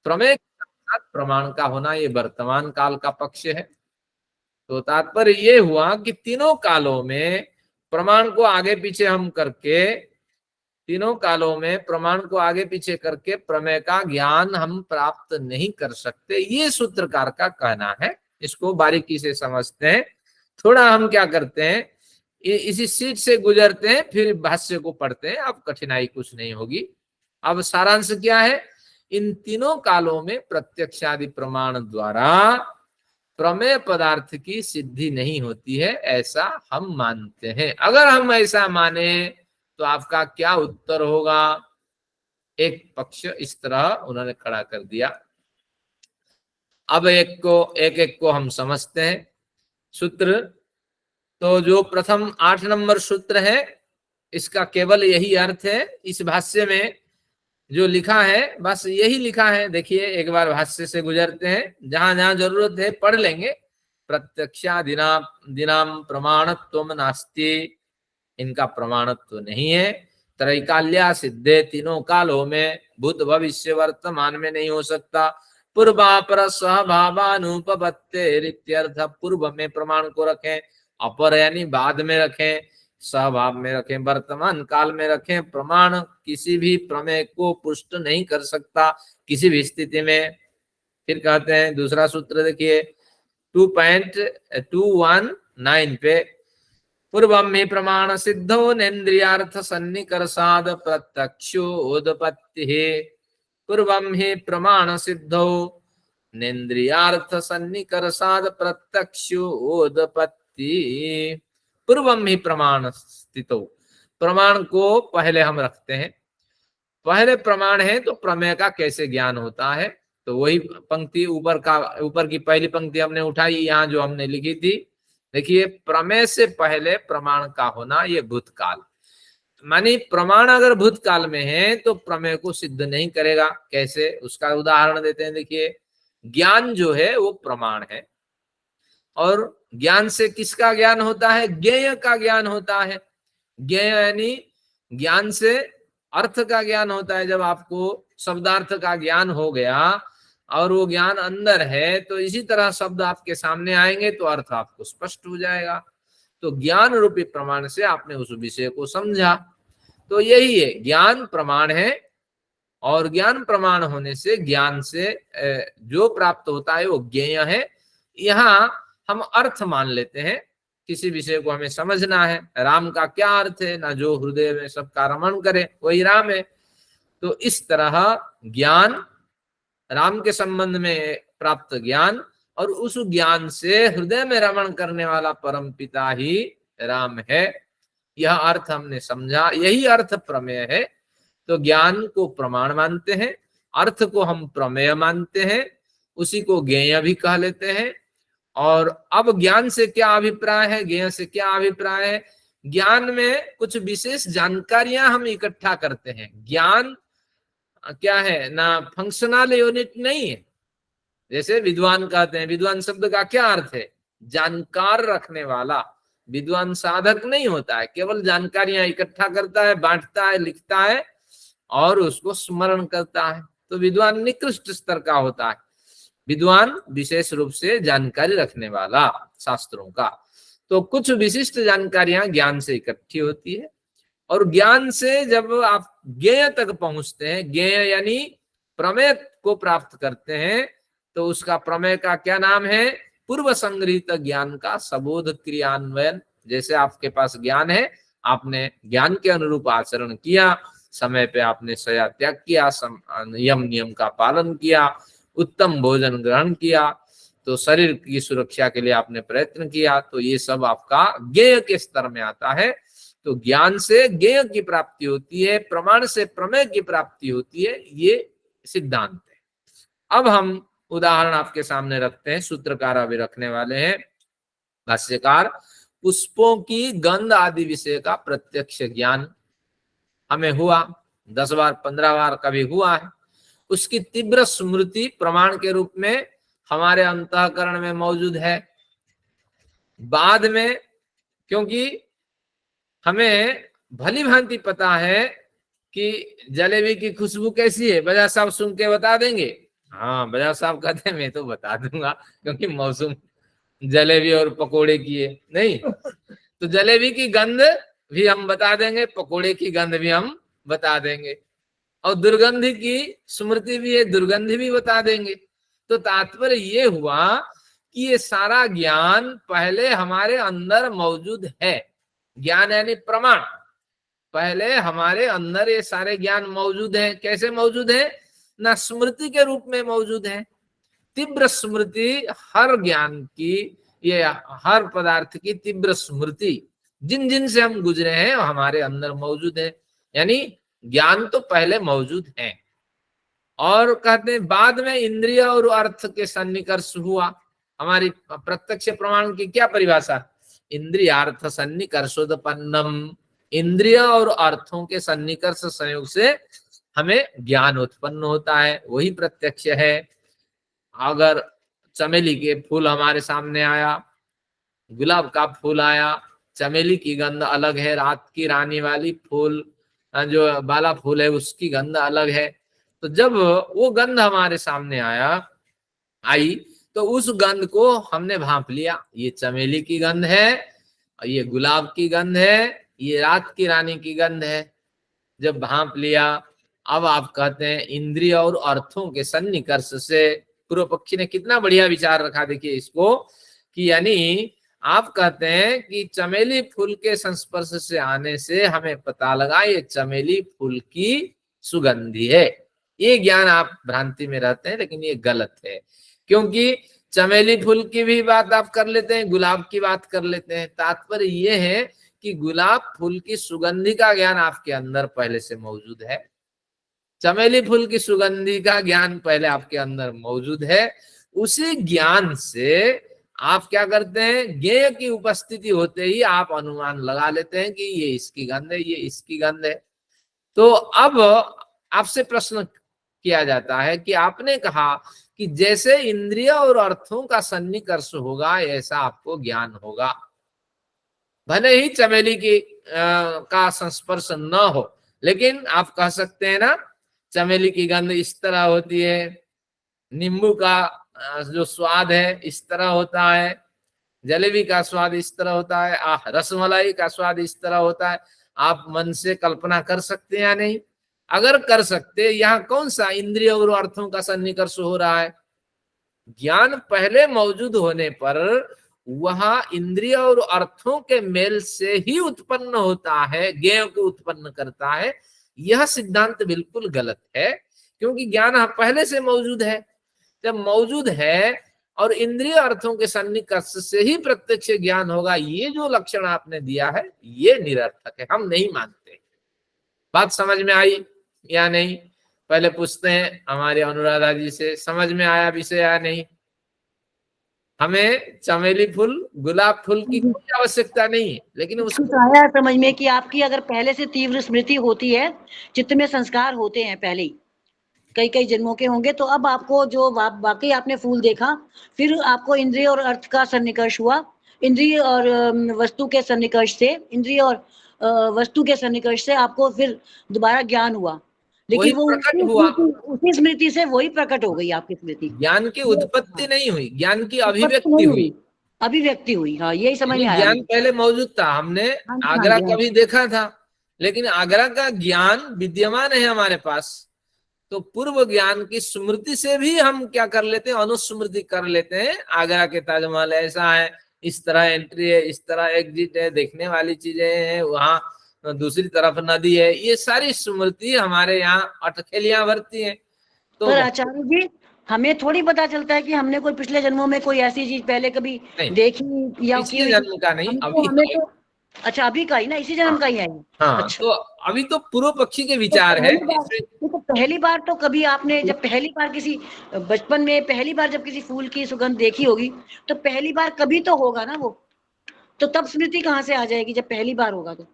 प्रमेय के साथ साथ प्रमाण का होना, ये वर्तमान काल का पक्ष है। तो तात्पर्य ये हुआ कि तीनों कालों में प्रमाण को आगे पीछे हम करके, तीनों कालों में प्रमाण को आगे पीछे करके प्रमेय का ज्ञान हम प्राप्त नहीं कर सकते, ये सूत्रकार का कहना है। इसको बारीकी से समझते हैं। थोड़ा हम क्या करते हैं, इसी सीट से गुजरते हैं फिर भाष्य को पढ़ते हैं। अब कठिनाई कुछ नहीं होगी। अब सारांश क्या है? इन तीनों कालों में प्रत्यक्षादि प्रमाण द्वारा प्रमेय पदार्थ की सिद्धि नहीं होती है, ऐसा हम मानते हैं। अगर हम ऐसा माने तो आपका क्या उत्तर होगा? एक पक्ष इस तरह उन्होंने खड़ा कर दिया। अब एक एक को हम समझते हैं सूत्र। तो जो प्रथम 8 नंबर सूत्र है इसका केवल यही अर्थ है। इस भाष्य में जो लिखा है बस यही लिखा है। देखिए एक बार भाष्य से गुजरते हैं, जहां जहां जरूरत है पढ़ लेंगे। प्रत्यक्षादिनाम प्रमाणत्वम नास्ति, इनका प्रमाणत्व नहीं है। त्रैकाल्या सिद्धे, तीनों कालों में भूत भविष्य वर्तमान में नहीं हो सकता। पूर्वापर सहभावानुपपत्तेरित्यर्थ, पूर्व में प्रमाण को रखें, अपर यानी बाद में रखें, सहभाव में रखें, वर्तमान काल में रखें। प्रमाण किसी भी प्रमेय को पुष्ट नहीं कर सकता किसी भी स्थिति में। फिर कहते हैं दूसरा सूत्र देखिए 2.219 पे, पूर्वम ही प्रमाण सिद्धो नेन्द्रियार्थ सन्निकर्षाद प्रत्यक्षोदपत्ति। पूर्वम ही प्रमाण सिद्धो नेन्द्रियार्थ सन्निकर्षाद प्रत्यक्षोदपत्ति। पूर्वम ही प्रमाण स्थितो, प्रमाण को पहले हम रखते हैं। पहले प्रमाण है तो प्रमेय का कैसे ज्ञान होता है? तो वही पंक्ति ऊपर की पहली पंक्ति हमने उठाई, यहाँ जो हमने लिखी थी। देखिए प्रमेय से पहले प्रमाण का होना ये भूतकाल, मानी प्रमाण अगर भूतकाल में है तो प्रमेय को सिद्ध नहीं करेगा। कैसे? उसका उदाहरण देते हैं। देखिए ज्ञान जो है वो प्रमाण है, और ज्ञान से किसका ज्ञान होता है? ज्ञेय का ज्ञान होता है। ज्ञेय यानी ज्ञान से अर्थ का ज्ञान होता है। जब आपको शब्दार्थ का ज्ञान हो गया और वो ज्ञान अंदर है तो इसी तरह शब्द आपके सामने आएंगे तो अर्थ आपको स्पष्ट हो जाएगा। तो ज्ञान रूपी प्रमाण से आपने उस विषय को समझा। तो यही है, ज्ञान प्रमाण है, और ज्ञान प्रमाण होने से ज्ञान से जो प्राप्त होता है वो ज्ञेय है। यहाँ हम अर्थ मान लेते हैं, किसी विषय को हमें समझना है। राम का क्या अर्थ है? ना जो हृदय में सबका रमण करे वही राम है। तो इस तरह ज्ञान, राम के संबंध में प्राप्त ज्ञान, और उस ज्ञान से हृदय में रमण करने वाला परम पिता ही राम है। यह अर्थ हमने समझा, यही अर्थ प्रमेय है। तो ज्ञान को प्रमाण मानते हैं, अर्थ को हम प्रमेय मानते हैं। उसी को ज्ञेय भी कह लेते हैं। और अब ज्ञान से क्या अभिप्राय है, ज्ञेय से क्या अभिप्राय है? ज्ञान में कुछ विशेष जानकारियां हम इकट्ठा करते हैं। ज्ञान क्या है ना, फंक्शनल यूनिट नहीं है। जैसे विद्वान कहते हैं, विद्वान शब्द का क्या अर्थ है? जानकार रखने वाला। विद्वान साधक नहीं होता है, केवल जानकारियां इकट्ठा करता है, बांटता है, लिखता है और उसको स्मरण करता है। तो विद्वान निकृष्ट स्तर का होता है। विद्वान विशेष रूप से जानकारी रखने वाला शास्त्रों का। तो कुछ विशिष्ट जानकारियां ज्ञान से इकट्ठी होती है और ज्ञान से जब आप ज्ञेय तक पहुंचते हैं, ज्ञेय यानी प्रमेय को प्राप्त करते हैं, तो उसका प्रमेय का क्या नाम है? पूर्व संग्रहित ज्ञान का सबोध क्रियान्वयन। जैसे आपके पास ज्ञान है, आपने ज्ञान के अनुरूप आचरण किया, समय पे आपने शया त्याग किया, नियम का पालन किया, उत्तम भोजन ग्रहण किया, तो शरीर की सुरक्षा के लिए आपने प्रयत्न किया, तो ये सब आपका ज्ञेय के स्तर में आता है। तो ज्ञान से ज्ञेय की प्राप्ति होती है, प्रमाण से प्रमेय की प्राप्ति होती है, ये सिद्धांत है। अब हम उदाहरण आपके सामने रखते हैं, सूत्रकार अभी रखने वाले हैं। भाष्यकार, पुष्पों की गंध आदि विषय का प्रत्यक्ष ज्ञान हमें हुआ, 10 बार 15 बार कभी हुआ है। उसकी तीव्र स्मृति प्रमाण के रूप में हमारे अंतःकरण में मौजूद है। बाद में क्योंकि हमें भली भांति पता है कि जलेबी की खुशबू कैसी है, बजाज साहब सुन के बता देंगे। हाँ, बजाज साहब कहते हैं मैं तो बता दूंगा, क्योंकि मौसम जलेबी और पकोड़े की है। नहीं तो जलेबी की गंध भी हम बता देंगे, पकोड़े की गंध भी हम बता देंगे, और दुर्गंध की स्मृति भी है, दुर्गंध भी बता देंगे। तो तात्पर्य ये हुआ कि ये सारा ज्ञान पहले हमारे अंदर मौजूद है। ज्ञान यानी प्रमाण, पहले हमारे अंदर ये सारे ज्ञान मौजूद है। कैसे मौजूद है? ना स्मृति के रूप में मौजूद है। तीव्र स्मृति हर ज्ञान की, ये हर पदार्थ की तीव्र स्मृति जिन जिन से हम गुजरे हैं हमारे अंदर मौजूद है। यानी ज्ञान तो पहले मौजूद है। और कहते हैं बाद में इंद्रिय और अर्थ के सन्निकर्ष हुआ। हमारी प्रत्यक्ष प्रमाण की क्या परिभाषा? इंद्रियार्थ सन्निकर्षोत्पन्नम। इंद्रिय और अर्थों के सन्निकर्ष संयोग से हमें ज्ञान उत्पन्न होता है, वही प्रत्यक्ष है। अगर चमेली के फूल हमारे सामने आया, गुलाब का फूल आया, चमेली की गंध अलग है, रात की रानी वाली फूल जो बाला फूल है उसकी गंध अलग है। तो जब वो गंध हमारे सामने आई तो उस गंध को हमने भांप लिया, ये चमेली की गंध है, ये गुलाब की गंध है, ये रात की रानी की गंध है। जब भांप लिया, अब आप कहते हैं इंद्रिय और अर्थों के सन्निकर्ष से। पूर्व पक्षी ने कितना बढ़िया विचार रखा, देखिए इसको, कि यानी आप कहते हैं कि चमेली फूल के संस्पर्श से आने से हमें पता लगा ये चमेली फूल की सुगंधी है। ये ज्ञान आप भ्रांति में रहते हैं, लेकिन ये गलत है, क्योंकि चमेली फूल की भी बात आप कर लेते हैं, गुलाब की बात कर लेते हैं। तात्पर्य ये है कि गुलाब फूल की सुगंधी का ज्ञान आपके अंदर पहले से मौजूद है, चमेली फूल की सुगंधी का ज्ञान पहले आपके अंदर मौजूद है। उसी ज्ञान से आप क्या करते हैं? ज्ञेय की उपस्थिति होते ही आप अनुमान लगा लेते हैं कि ये इसकी गंध है, ये इसकी गंध है। तो अब आपसे प्रश्न किया जाता है कि आपने कहा कि जैसे इंद्रिय और अर्थों का सन्निकर्ष होगा ऐसा आपको ज्ञान होगा। भले ही चमेली की का संस्पर्श न हो, लेकिन आप कह सकते हैं ना, चमेली की गंध इस तरह होती है, नींबू का जो स्वाद है इस तरह होता है, जलेबी का स्वाद इस तरह होता है, रसमलाई का स्वाद इस तरह होता है। आप मन से कल्पना कर सकते हैं या नहीं? अगर कर सकते, यहाँ कौन सा इंद्रिय और अर्थों का सन्निकर्ष हो रहा है? ज्ञान पहले मौजूद होने पर वह इंद्रिय और अर्थों के मेल से ही उत्पन्न होता है, ज्ञेय को उत्पन्न करता है। यह सिद्धांत बिल्कुल गलत है, क्योंकि ज्ञान पहले से मौजूद है। जब मौजूद है और इंद्रिय अर्थों के सन्निकर्ष से ही प्रत्यक्ष ज्ञान होगा, ये जो लक्षण आपने दिया है ये निरर्थक है, हम नहीं मानते। बात समझ में आई या नहीं? पहले पूछते हैं हमारी अनुराधा जी से, समझ में आया विषय या नहीं। हमें चमेली फूल, गुलाब फूल की कोई आवश्यकता नहीं है, लेकिन उसको कुछ आया समझ में कि आपकी अगर पहले से तीव्र स्मृति होती है, चित्त में संस्कार होते हैं पहले ही, कई कई जन्मों के होंगे, तो अब आपको जो वाकई आपने फूल देखा, फिर आपको इंद्रिय और अर्थ का सन्निकर्ष हुआ, इंद्रिय और वस्तु के सन्निकर्ष से, इंद्रिय और वस्तु के सन्निकर्ष से आपको फिर दोबारा ज्ञान हुआ, वही लेकिन वो प्रकट हुआ। उसी स्मृति से वही प्रकट हो गई आपकी स्मृति। ज्ञान की उत्पत्ति नहीं हुई, ज्ञान की उत्पत्ति अभिव्यक्ति नहीं हुई। अभिव्यक्ति हुई। हाँ, यही समझ में यानी आया ज्ञान मुझे। पहले मौजूद था, हमने हाँ जी, हाँ आगरा जी, हाँ कभी देखा था, लेकिन आगरा का ज्ञान विद्यमान है हमारे पास। तो पूर्व ज्ञान की स्मृति से भी हम क्या कर लेते हैं, अनुस्मृति कर लेते हैं। आगरा के ताजमहल ऐसा है, इस तरह एंट्री है, इस तरह एग्जिट है, देखने वाली चीजें हैं, वहां दूसरी तरफ नदी है, ये सारी स्मृति हमारे यहाँ अटखेलियां भरती है। तो पर आचार्य जी, हमें थोड़ी पता चलता है कि हमने कोई पिछले जन्मों में कोई ऐसी चीज पहले कभी नहीं, देखी या की पिछले हुई। जन्म का नहीं, हमको अभी हमें तो अच्छा अभी का ही ना, इसी जन्म का ही है। हाँ, अच्छा, तो अभी तो पूर्व पक्षी के तो विचार है पहली बार, इसमें। तो पहली बार तो कभी आपने जब पहली बार किसी बचपन में पहली बार जब किसी फूल की सुगंध देखी होगी, तो पहली बार कभी तो होगा ना वो, तो तब स्मृति कहाँ से आ जाएगी जब पहली बार होगा तो।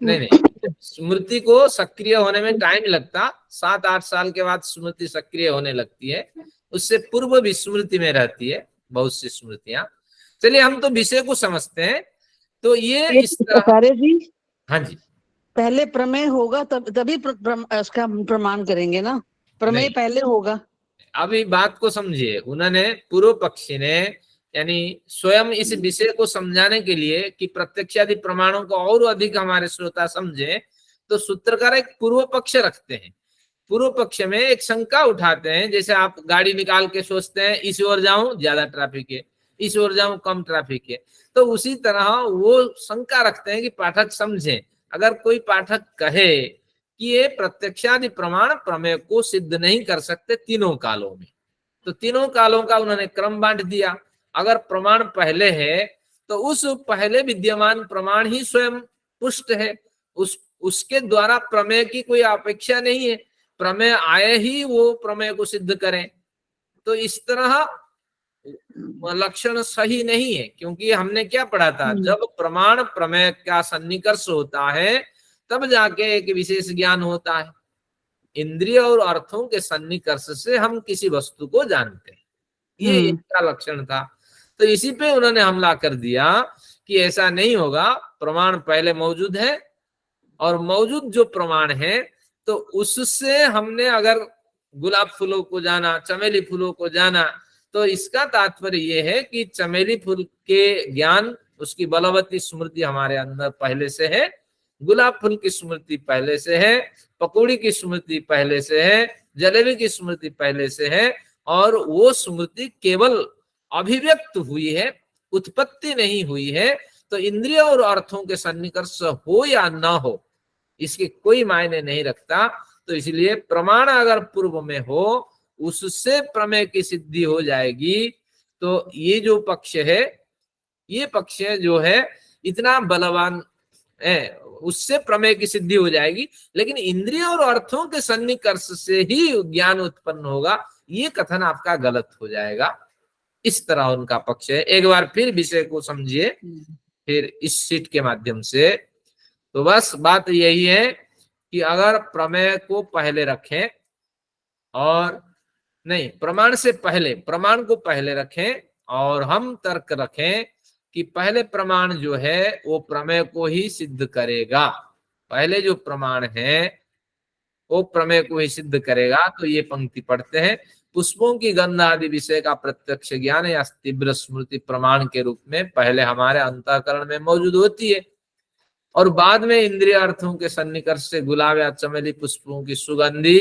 नहीं नहीं, स्मृति को सक्रिय होने में टाइम लगता, 7-8 साल के बाद स्मृति सक्रिय होने लगती है, उससे पूर्व भी स्मृति में रहती है बहुत सी स्मृतियां। चलिए हम तो विषय को समझते हैं। तो ये इस तरह। आचार्य जी, हाँ जी, पहले प्रमेय होगा तभी उसका प्रमाण करेंगे ना, प्रमेय नहीं। पहले होगा। अभी बात को समझिए, उन्होंने पूर्व पक्षी ने यानी स्वयं इस विषय को समझाने के लिए कि प्रत्यक्षादि प्रमाणों को और अधिक हमारे श्रोता समझे, तो सूत्रकार एक पूर्व पक्ष रखते हैं। पूर्व पक्ष में एक शंका उठाते हैं, जैसे आप गाड़ी निकाल के सोचते हैं इस ओर जाऊं ज्यादा ट्रैफिक है, इस ओर जाऊं कम ट्रैफिक है, तो उसी तरह वो शंका रखते हैं कि पाठक समझे। अगर कोई पाठक कहे कि ये प्रत्यक्षादि प्रमाण प्रमेय को सिद्ध नहीं कर सकते तीनों कालों में, तो तीनों कालों का उन्होंने क्रम बांट दिया। अगर प्रमाण पहले है तो उस पहले विद्यमान प्रमाण ही स्वयं पुष्ट है, उसके द्वारा प्रमेय की कोई अपेक्षा नहीं है, प्रमेय आए ही वो प्रमेय को सिद्ध करें। तो इस तरह लक्षण सही नहीं है, क्योंकि हमने क्या पढ़ा था, जब प्रमाण प्रमेय का सन्निकर्ष होता है तब जाके एक विशेष ज्ञान होता है। इंद्रिय और अर्थों के सन्निकर्ष से हम किसी वस्तु को जानते हैं, ये इसका लक्षण था। तो इसी पे उन्होंने हमला कर दिया कि ऐसा नहीं होगा, प्रमाण पहले मौजूद है और मौजूद जो प्रमाण है तो उससे हमने अगर गुलाब फूलों को जाना, चमेली फूलों को जाना, तो इसका तात्पर्य यह है कि चमेली फूल के ज्ञान, उसकी बलवती स्मृति हमारे अंदर पहले से है, गुलाब फूल की स्मृति पहले से है, पकौड़ी की स्मृति पहले से है, जलेबी की स्मृति पहले से है, और वो स्मृति केवल अभिव्यक्त हुई है, उत्पत्ति नहीं हुई है। तो इंद्रिय और अर्थों के सन्निकर्ष हो या न हो इसके कोई मायने नहीं रखता। तो इसलिए प्रमाण अगर पूर्व में हो उससे प्रमेय की सिद्धि हो जाएगी। तो ये जो पक्ष है, ये पक्ष जो है इतना बलवान है, उससे प्रमेय की सिद्धि हो जाएगी, लेकिन इंद्रिय और अर्थों के सन्निकर्ष से ही ज्ञान उत्पन्न होगा, ये कथन आपका गलत हो जाएगा। इस तरह उनका पक्ष है। एक बार फिर विषय को समझिए फिर इस सीट के माध्यम से। तो बस बात यही है कि अगर प्रमेय को पहले रखें और नहीं, प्रमाण से पहले, प्रमाण को पहले रखें और हम तर्क रखें कि पहले प्रमाण जो है वो प्रमेय को ही सिद्ध करेगा, पहले जो प्रमाण है वो प्रमेय को ही सिद्ध करेगा। तो ये पंक्ति पढ़ते हैं, पुष्पों की गंध आदि विषय का प्रत्यक्ष ज्ञान या तीव्र स्मृति प्रमाण के रूप में पहले हमारे अंतःकरण में मौजूद होती है और बाद में इंद्रिय अर्थों के सन्निकर्ष से गुलाब या चमेली पुष्पों की सुगंधी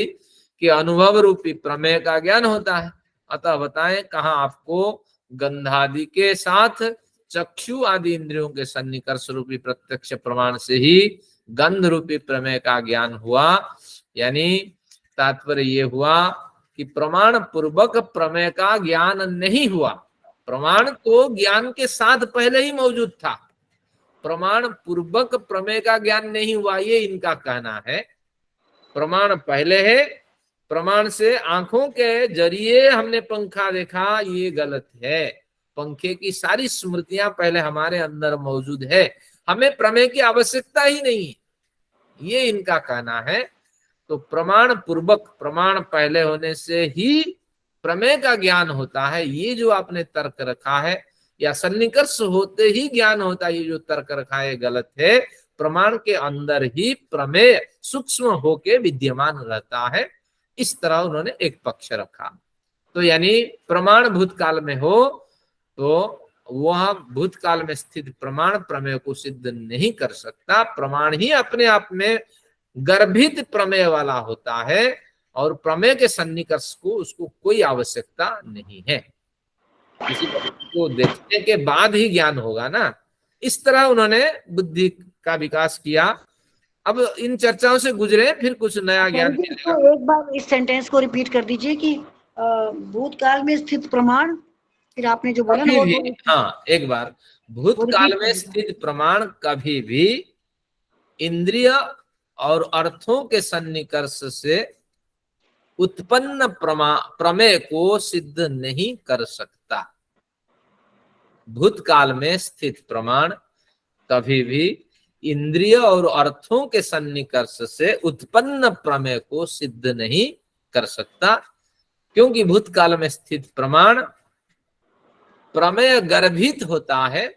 के अनुभव रूपी प्रमेय का ज्ञान होता है। अतः बताएं कहाँ आपको गंधादि के साथ चक्षु आदि इंद्रियों के सन्निकर्ष रूपी प्रत्यक्ष प्रमाण से ही गंध रूपी प्रमेय का ज्ञान हुआ। यानी तात्पर्य ये हुआ कि प्रमाण पूर्वक प्रमेय का ज्ञान नहीं हुआ, प्रमाण तो ज्ञान के साथ पहले ही मौजूद था, प्रमाण पूर्वक प्रमेय का ज्ञान नहीं हुआ, ये इनका कहना है। प्रमाण पहले है प्रमाण से आंखों के जरिए हमने पंखा देखा, ये गलत है। पंखे की सारी स्मृतियां पहले हमारे अंदर मौजूद है, हमें प्रमेय की आवश्यकता ही नहीं, ये इनका कहना है। तो प्रमाण पूर्वक, प्रमाण पहले होने से ही प्रमेय का ज्ञान होता है, ये जो आपने तर्क रखा है, या सन्निकर्ष होते ही ज्ञान होता है, ये जो तर्क रखा है गलत है। प्रमाण के अंदर ही प्रमेय सूक्ष्म होके विद्यमान रहता है, इस तरह उन्होंने एक पक्ष रखा। तो यानी प्रमाण भूतकाल में हो तो वह भूतकाल में स्थित प्रमाण प्रमेय को सिद्ध नहीं कर सकता। प्रमाण ही अपने आप में गर्भित प्रमेय वाला होता है, और प्रमेय के सन्निकर्ष को उसको कोई आवश्यकता नहीं है, किसी को देखने के बाद ही ज्ञान होगा ना। इस तरह उन्होंने बुद्धि का विकास किया। अब इन चर्चाओं से गुजरे, फिर कुछ नया ज्ञान मिलेगा। तो एक बार इस सेंटेंस को रिपीट कर दीजिए कि भूतकाल में स्थित प्रमाण, फिर आपने जो बोला ना कभी वो भी, हाँ एक बार, भूतकाल में स्थित प्रमाण कभी भी इंद्रिय और अर्थों के सन्निकर्ष से उत्पन्न प्रमेय को सिद्ध नहीं कर सकता। भूतकाल में स्थित प्रमाण कभी भी इंद्रिय और अर्थों के सन्निकर्ष से उत्पन्न प्रमेय को सिद्ध नहीं कर सकता, क्योंकि भूतकाल में स्थित प्रमाण प्रमेय गर्भित होता है।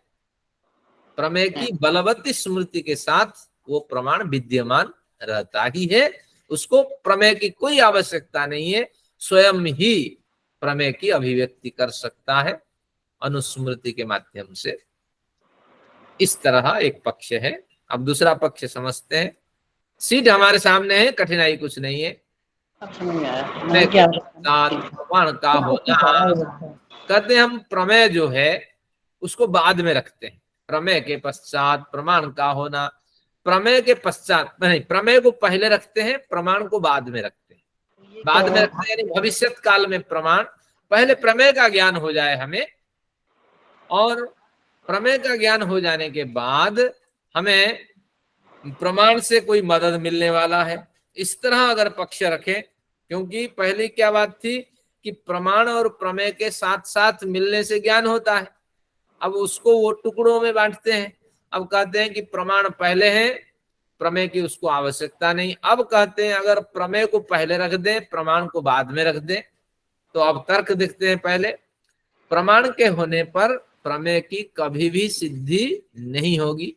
प्रमेय की बलवती स्मृति के साथ वो प्रमाण विद्यमान रहता ही है, उसको प्रमेय की कोई आवश्यकता नहीं है, स्वयं ही प्रमेय की अभिव्यक्ति कर सकता है अनुस्मृति के माध्यम से। इस तरह एक पक्ष है। अब दूसरा पक्ष समझते हैं। सीट हमारे सामने है, कठिनाई कुछ नहीं है। प्रमाण का होना, कहते हैं हम प्रमेय जो है उसको बाद में रखते हैं, प्रमेय के पश्चात प्रमाण का होना। प्रमेय के पश्चात नहीं, प्रमेय को पहले रखते हैं, प्रमाण को बाद में रखते हैं। बाद में रखते हैं यानी भविष्यत काल में प्रमाण, पहले प्रमेय का ज्ञान हो जाए हमें, और प्रमेय का ज्ञान हो जाने के बाद हमें प्रमाण से कोई मदद मिलने वाला है। इस तरह अगर पक्ष रखें, क्योंकि पहले क्या बात थी कि प्रमाण और प्रमेय के साथ साथ मिलने से ज्ञान होता है। अब उसको वो टुकड़ों में बांटते हैं। अब कहते हैं कि प्रमाण पहले है, प्रमेय की उसको आवश्यकता नहीं। अब कहते हैं अगर प्रमेय को पहले रख दें, प्रमाण को बाद में रख दें, तो अब तर्क देखते हैं। पहले प्रमाण के होने पर प्रमेय की कभी भी सिद्धि नहीं होगी,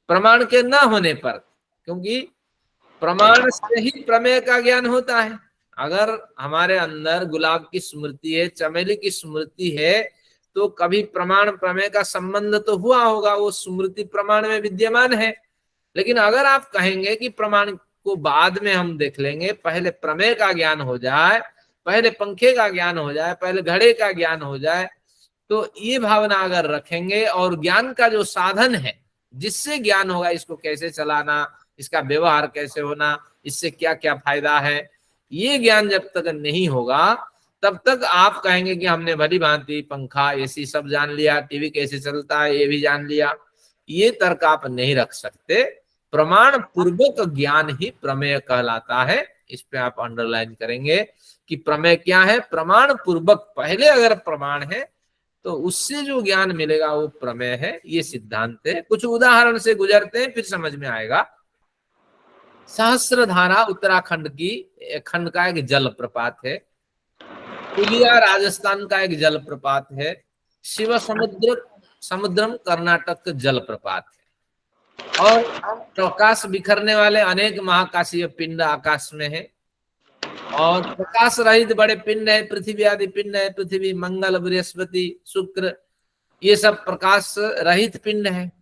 प्रमाण के न होने पर, क्योंकि प्रमाण से ही प्रमेय का ज्ञान होता है। अगर हमारे अंदर गुलाब की स्मृति है, चमेली की स्मृति है, तो कभी प्रमाण प्रमेय का संबंध तो हुआ होगा, वो स्मृति प्रमाण में विद्यमान है। लेकिन अगर आप कहेंगे कि प्रमाण को बाद में हम देख लेंगे, पहले प्रमेय का ज्ञान हो जाए, पहले पंखे का ज्ञान हो जाए, पहले घड़े का ज्ञान हो जाए, तो ये भावना अगर रखेंगे, और ज्ञान का जो साधन है जिससे ज्ञान होगा, इसको कैसे चलाना, इसका व्यवहार कैसे होना, इससे क्या क्या फायदा है, ये ज्ञान जब तक नहीं होगा तब तक आप कहेंगे कि हमने भली भांति पंखा एसी सब जान लिया, टीवी कैसे चलता है ये भी जान लिया। ये तर्क आप नहीं रख सकते। प्रमाण पूर्वक ज्ञान ही प्रमेय कहलाता है। इस पे आप अंडरलाइन करेंगे कि प्रमेय क्या है। प्रमाण पूर्वक, पहले अगर प्रमाण है तो उससे जो ज्ञान मिलेगा वो प्रमेय है, ये सिद्धांत है। कुछ उदाहरण से गुजरते हैं, फिर समझ में आएगा। सहस्त्रधारा उत्तराखंड की खंड का एक जल प्रपात है। पुलिया राजस्थान का एक जल प्रपात है। शिव समुद्रम कर्नाटक का जल प्रपात है। और प्रकाश बिखरने वाले अनेक महाकाशीय पिंड आकाश में है, और प्रकाश रहित बड़े पिंड है, पृथ्वी आदि पिंड है। पृथ्वी, मंगल, बृहस्पति, शुक्र, ये सब प्रकाश रहित पिंड है।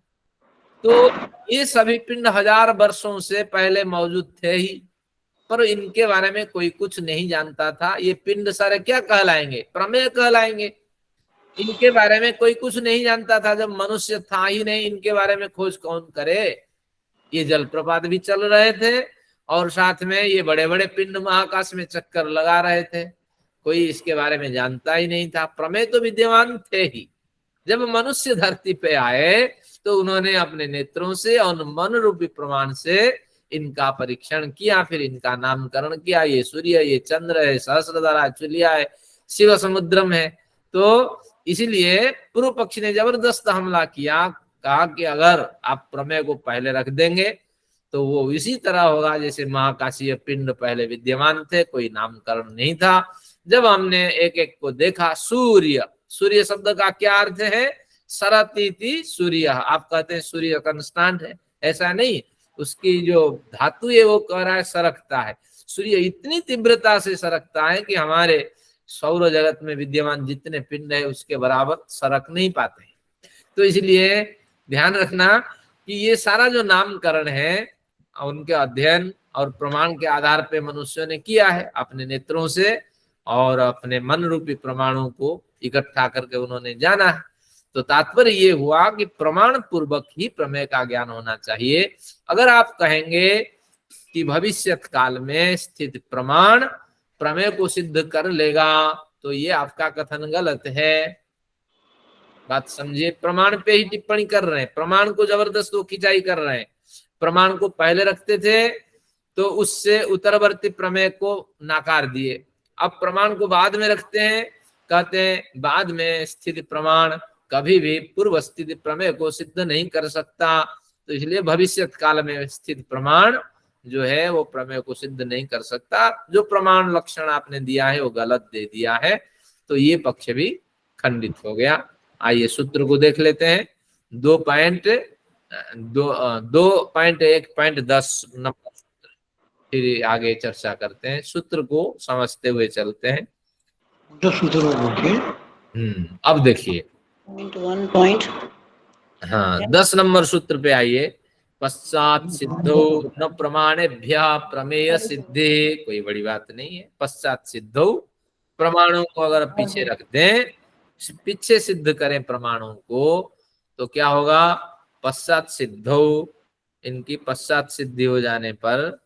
तो ये सभी पिंड हजार वर्षों से पहले मौजूद थे ही, पर इनके बारे में कोई कुछ नहीं जानता था। ये पिंड सारे क्या कहलाएंगे? प्रमेय कहलाएंगे। इनके बारे में कोई कुछ नहीं जानता था, जब मनुष्य था ही नहीं, इनके बारे में खोज कौन करे। ये जलप्रपात भी चल रहे थे, और साथ में ये बड़े बड़े पिंड महाकाश में चक्कर लगा रहे थे। कोई इसके बारे में जानता ही नहीं था। प्रमेय तो विद्यमान थे ही। जब मनुष्य धरती पे आए तो उन्होंने अपने नेत्रों से और मन रूपी प्रमाण से इनका परीक्षण किया, फिर इनका नामकरण किया, ये सूर्य, ये चंद्र है, सहस्रधारा, चुलिया है, शिव समुद्रम है। तो इसीलिए पूर्व पक्षी ने जबरदस्त हमला किया, कहा कि अगर आप प्रमेय को पहले रख देंगे तो वो इसी तरह होगा जैसे महाकाशीय पिंड पहले विद्यमान थे, कोई नामकरण नहीं था। जब हमने एक एक को देखा, सूर्य, सूर्य शब्द का क्या अर्थ है? सरतीति सूर्य। आप कहते हैं सूर्य कांस्टेंट है, ऐसा नहीं, उसकी जो धातु है वो कह रहा है सरकता है। सूर्य इतनी तीव्रता से सरकता है कि हमारे सौर जगत में विद्यमान जितने पिंड है उसके बराबर सरक नहीं पाते। तो इसलिए ध्यान रखना कि ये सारा जो नामकरण है उनके अध्ययन और प्रमाण के आधार पे मनुष्यों ने किया है अपने नेत्रों से, और अपने मन रूपी प्रमाणों को इकट्ठा करके उन्होंने जाना है। तो तात्पर्य ये हुआ कि प्रमाण पूर्वक ही प्रमेय का ज्ञान होना चाहिए। अगर आप कहेंगे कि भविष्यत काल में स्थित प्रमाण प्रमेय को सिद्ध कर लेगा तो ये आपका कथन गलत है। बात समझिए, प्रमाण पे ही टिप्पणी कर रहे हैं, प्रमाण को जबरदस्त वो खिंचाई कर रहे हैं। प्रमाण को पहले रखते थे तो उससे उत्तरवर्ती प्रमेय को नाकार दिए, अब प्रमाण को बाद में रखते हैं, कहते हैं बाद में स्थित प्रमाण कभी भी पूर्व स्थिति प्रमेय को सिद्ध नहीं कर सकता। तो इसलिए भविष्यत काल में स्थित प्रमाण जो है वो प्रमेय को सिद्ध नहीं कर सकता। जो प्रमाण लक्षण आपने दिया है वो गलत दे दिया है, तो ये पक्ष भी खंडित हो गया। आइए सूत्र को देख लेते हैं। 2.1.10 नंबर सूत्र, फिर आगे चर्चा करते हैं। सूत्र को समझते हुए चलते हैं। अब देखिए, हाँ 10 नंबर सूत्र पे आइए। पश्चात सिद्धो न प्रमाणेभ्य प्रमेय सिद्धि, कोई बड़ी बात नहीं है। पश्चात सिद्धो, प्रमाणों को अगर पीछे रख दें, पीछे सिद्ध करें प्रमाणों को, तो क्या होगा? पश्चात सिद्धो, इनकी पश्चात सिद्धि हो जाने पर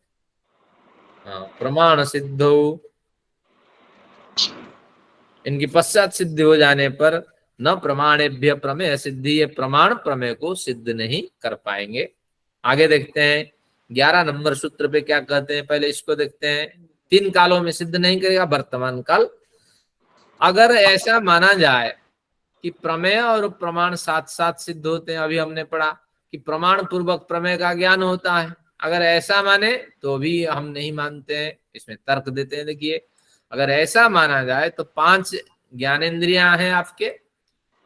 प्रमाण सिद्धो, इनकी पश्चात सिद्धि हो जाने पर न प्रमाणेभ्य प्रमेय सिद्धि, ये प्रमाण प्रमेय को सिद्ध नहीं कर पाएंगे। आगे देखते हैं 11 नंबर सूत्र पे क्या कहते हैं, पहले इसको देखते हैं। 3 कालों में सिद्ध नहीं करेगा, वर्तमान काल। अगर ऐसा माना जाए कि प्रमेय और प्रमाण साथ साथ सिद्ध होते हैं, अभी हमने पढ़ा कि प्रमाण पूर्वक प्रमेय का ज्ञान होता है, अगर ऐसा माने तो भी हम नहीं मानते हैं, इसमें तर्क देते हैं। देखिए, अगर ऐसा माना जाए तो 5 ज्ञानेंद्रियां हैं आपके,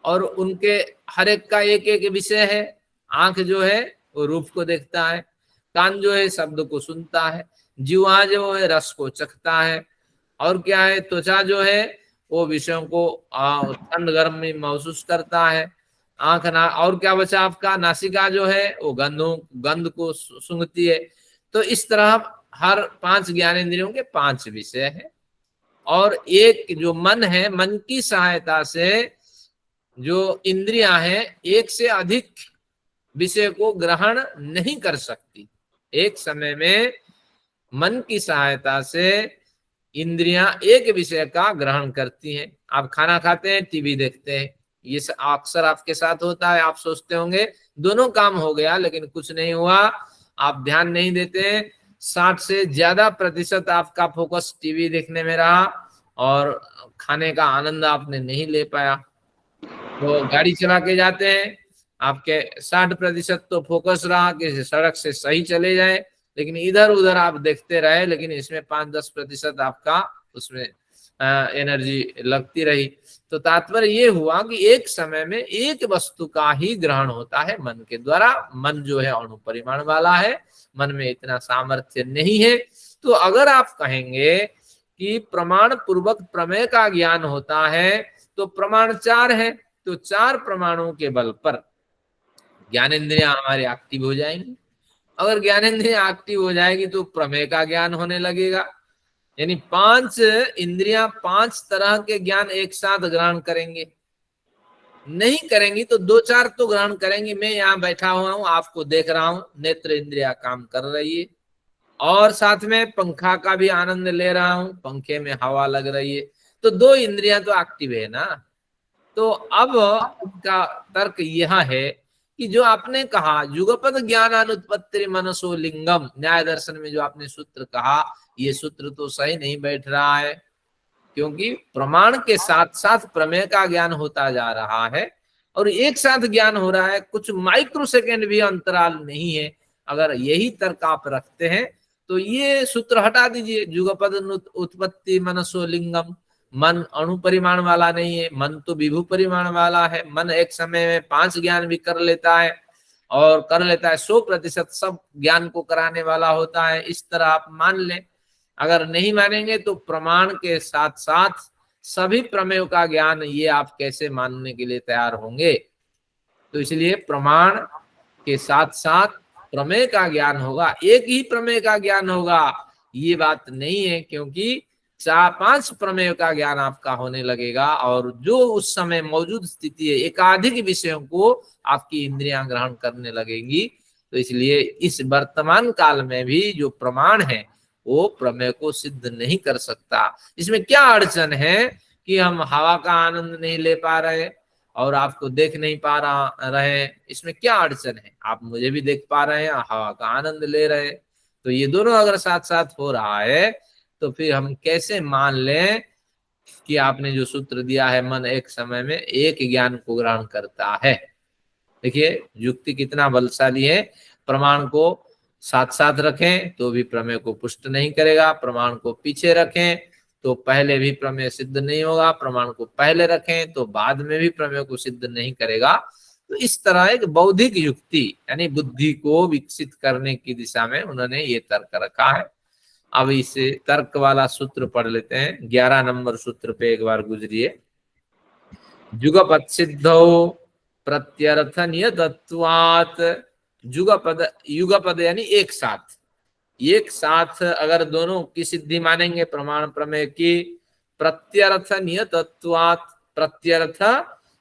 और उनके हर एक का एक एक विषय है। आंख जो है वो रूप को देखता है, कान जो है शब्द को सुनता है, जीवा जो है रस को चखता है, और क्या है, त्वचा जो है वो विषयों को ठंड गर्म में महसूस करता है। आंख ना, और क्या बचा आपका, नासिका जो है वो गंध को सूंघती है। तो इस तरह हर 5 ज्ञानेंद्रियों के 5 विषय है, और एक जो मन है, मन की सहायता से जो इंद्रियां हैं एक से अधिक विषय को ग्रहण नहीं कर सकती। एक समय में मन की सहायता से इंद्रियां एक विषय का ग्रहण करती हैं। आप खाना खाते हैं, टीवी देखते हैं, ये अक्सर आपके साथ होता है। आप सोचते होंगे दोनों काम हो गया, लेकिन कुछ नहीं हुआ, आप ध्यान नहीं देते। 60 से ज्यादा प्रतिशत आपका फोकस टीवी देखने में रहा और खाने का आनंद आपने नहीं ले पाया। तो गाड़ी चला के जाते हैं, आपके 60% तो फोकस रहा कि सड़क से सही चले जाए, लेकिन इधर उधर आप देखते रहे, लेकिन इसमें 5-10% आपका उसमें एनर्जी लगती रही। तो तात्पर्य ये हुआ कि एक समय में एक वस्तु का ही ग्रहण होता है मन के द्वारा। मन जो है अणु परिमाण वाला है, मन में इतना सामर्थ्य नहीं है। तो अगर आप कहेंगे कि प्रमाण पूर्वक प्रमेय का ज्ञान होता है, तो प्रमाण 4 है, तो 4 प्रमाणों के बल पर ज्ञानेंद्रियां हमारे एक्टिव हो जाएंगी। अगर ज्ञानेंद्रियां एक्टिव हो जाएगी तो प्रमेय का ज्ञान होने लगेगा। यानी 5 इंद्रियां 5 तरह के ज्ञान एक साथ ग्रहण करेंगे। नहीं करेंगी तो 2-4 तो ग्रहण करेंगी। मैं यहाँ बैठा हुआ हूँ, आपको देख रहा हूँ, नेत्र इंद्रिया काम कर रही है, और साथ में पंखा का भी आनंद ले रहा हूँ, पंखे में हवा लग रही है, तो 2 इंद्रियां तो एक्टिव है ना। तो अब उनका तर्क यह है कि जो आपने कहा युगपद ज्ञानानुत्पत्ति मनसो लिंगम, न्याय दर्शन में जो आपने सूत्र कहा, ये सूत्र तो सही नहीं बैठ रहा है, क्योंकि प्रमाण के साथ साथ प्रमेय का ज्ञान होता जा रहा है और एक साथ ज्ञान हो रहा है, कुछ माइक्रो सेकेंड भी अंतराल नहीं है। अगर यही तर्क आप रखते हैं तो ये सूत्र हटा दीजिए, युगपद उत्पत्ति मनसो लिंगम। मन अणु परिमाण वाला नहीं है, मन तो विभु परिमाण वाला है। मन एक समय में 5 ज्ञान भी कर लेता है और कर लेता है 100% सब ज्ञान को कराने वाला होता है, इस तरह आप मान लें। अगर नहीं मानेंगे तो प्रमाण के साथ साथ सभी प्रमेयों का ज्ञान, ये आप कैसे मानने के लिए तैयार होंगे? तो इसलिए प्रमाण के साथ साथ प्रमेय का ज्ञान होगा, एक ही प्रमेय का ज्ञान होगा ये बात नहीं है, क्योंकि 4-5 प्रमेय का ज्ञान आपका होने लगेगा और जो उस समय मौजूद स्थिति है, एकाधिक विषयों को आपकी इंद्रियां ग्रहण करने लगेंगी। तो इसलिए इस वर्तमान काल में भी जो प्रमाण है वो प्रमेय को सिद्ध नहीं कर सकता। इसमें क्या अड़चन है कि हम हवा का आनंद नहीं ले पा रहे और आपको देख नहीं पा रहे, इसमें क्या अड़चन है? आप मुझे भी देख पा रहे हैं, हवा का आनंद ले रहे हैं। तो ये दोनों अगर साथ साथ हो रहा है तो फिर हम कैसे मान लें कि आपने जो सूत्र दिया है मन एक समय में एक ज्ञान को ग्रहण करता है? देखिए युक्ति कितना बलशाली है। प्रमाण को साथ साथ रखें तो भी प्रमेय को पुष्ट नहीं करेगा, प्रमाण को पीछे रखें तो पहले भी प्रमेय सिद्ध नहीं होगा, प्रमाण को पहले रखें तो बाद में भी प्रमेय को सिद्ध नहीं करेगा। तो इस तरह एक बौद्धिक युक्ति यानी बुद्धि को विकसित करने की दिशा में उन्होंने ये तर्क रखा है। अब इसे तर्क वाला सूत्र पढ़ लेते हैं। 11 नंबर सूत्र पे एक बार गुजरिए। जुगपद सिद्धो प्रत्यर्थ नियतत्वात्, युगपद यानी एक साथ अगर दोनों की सिद्धि मानेंगे प्रमाण प्रमेय की, प्रत्यर्थ नियतत्वात्, प्रत्यर्थ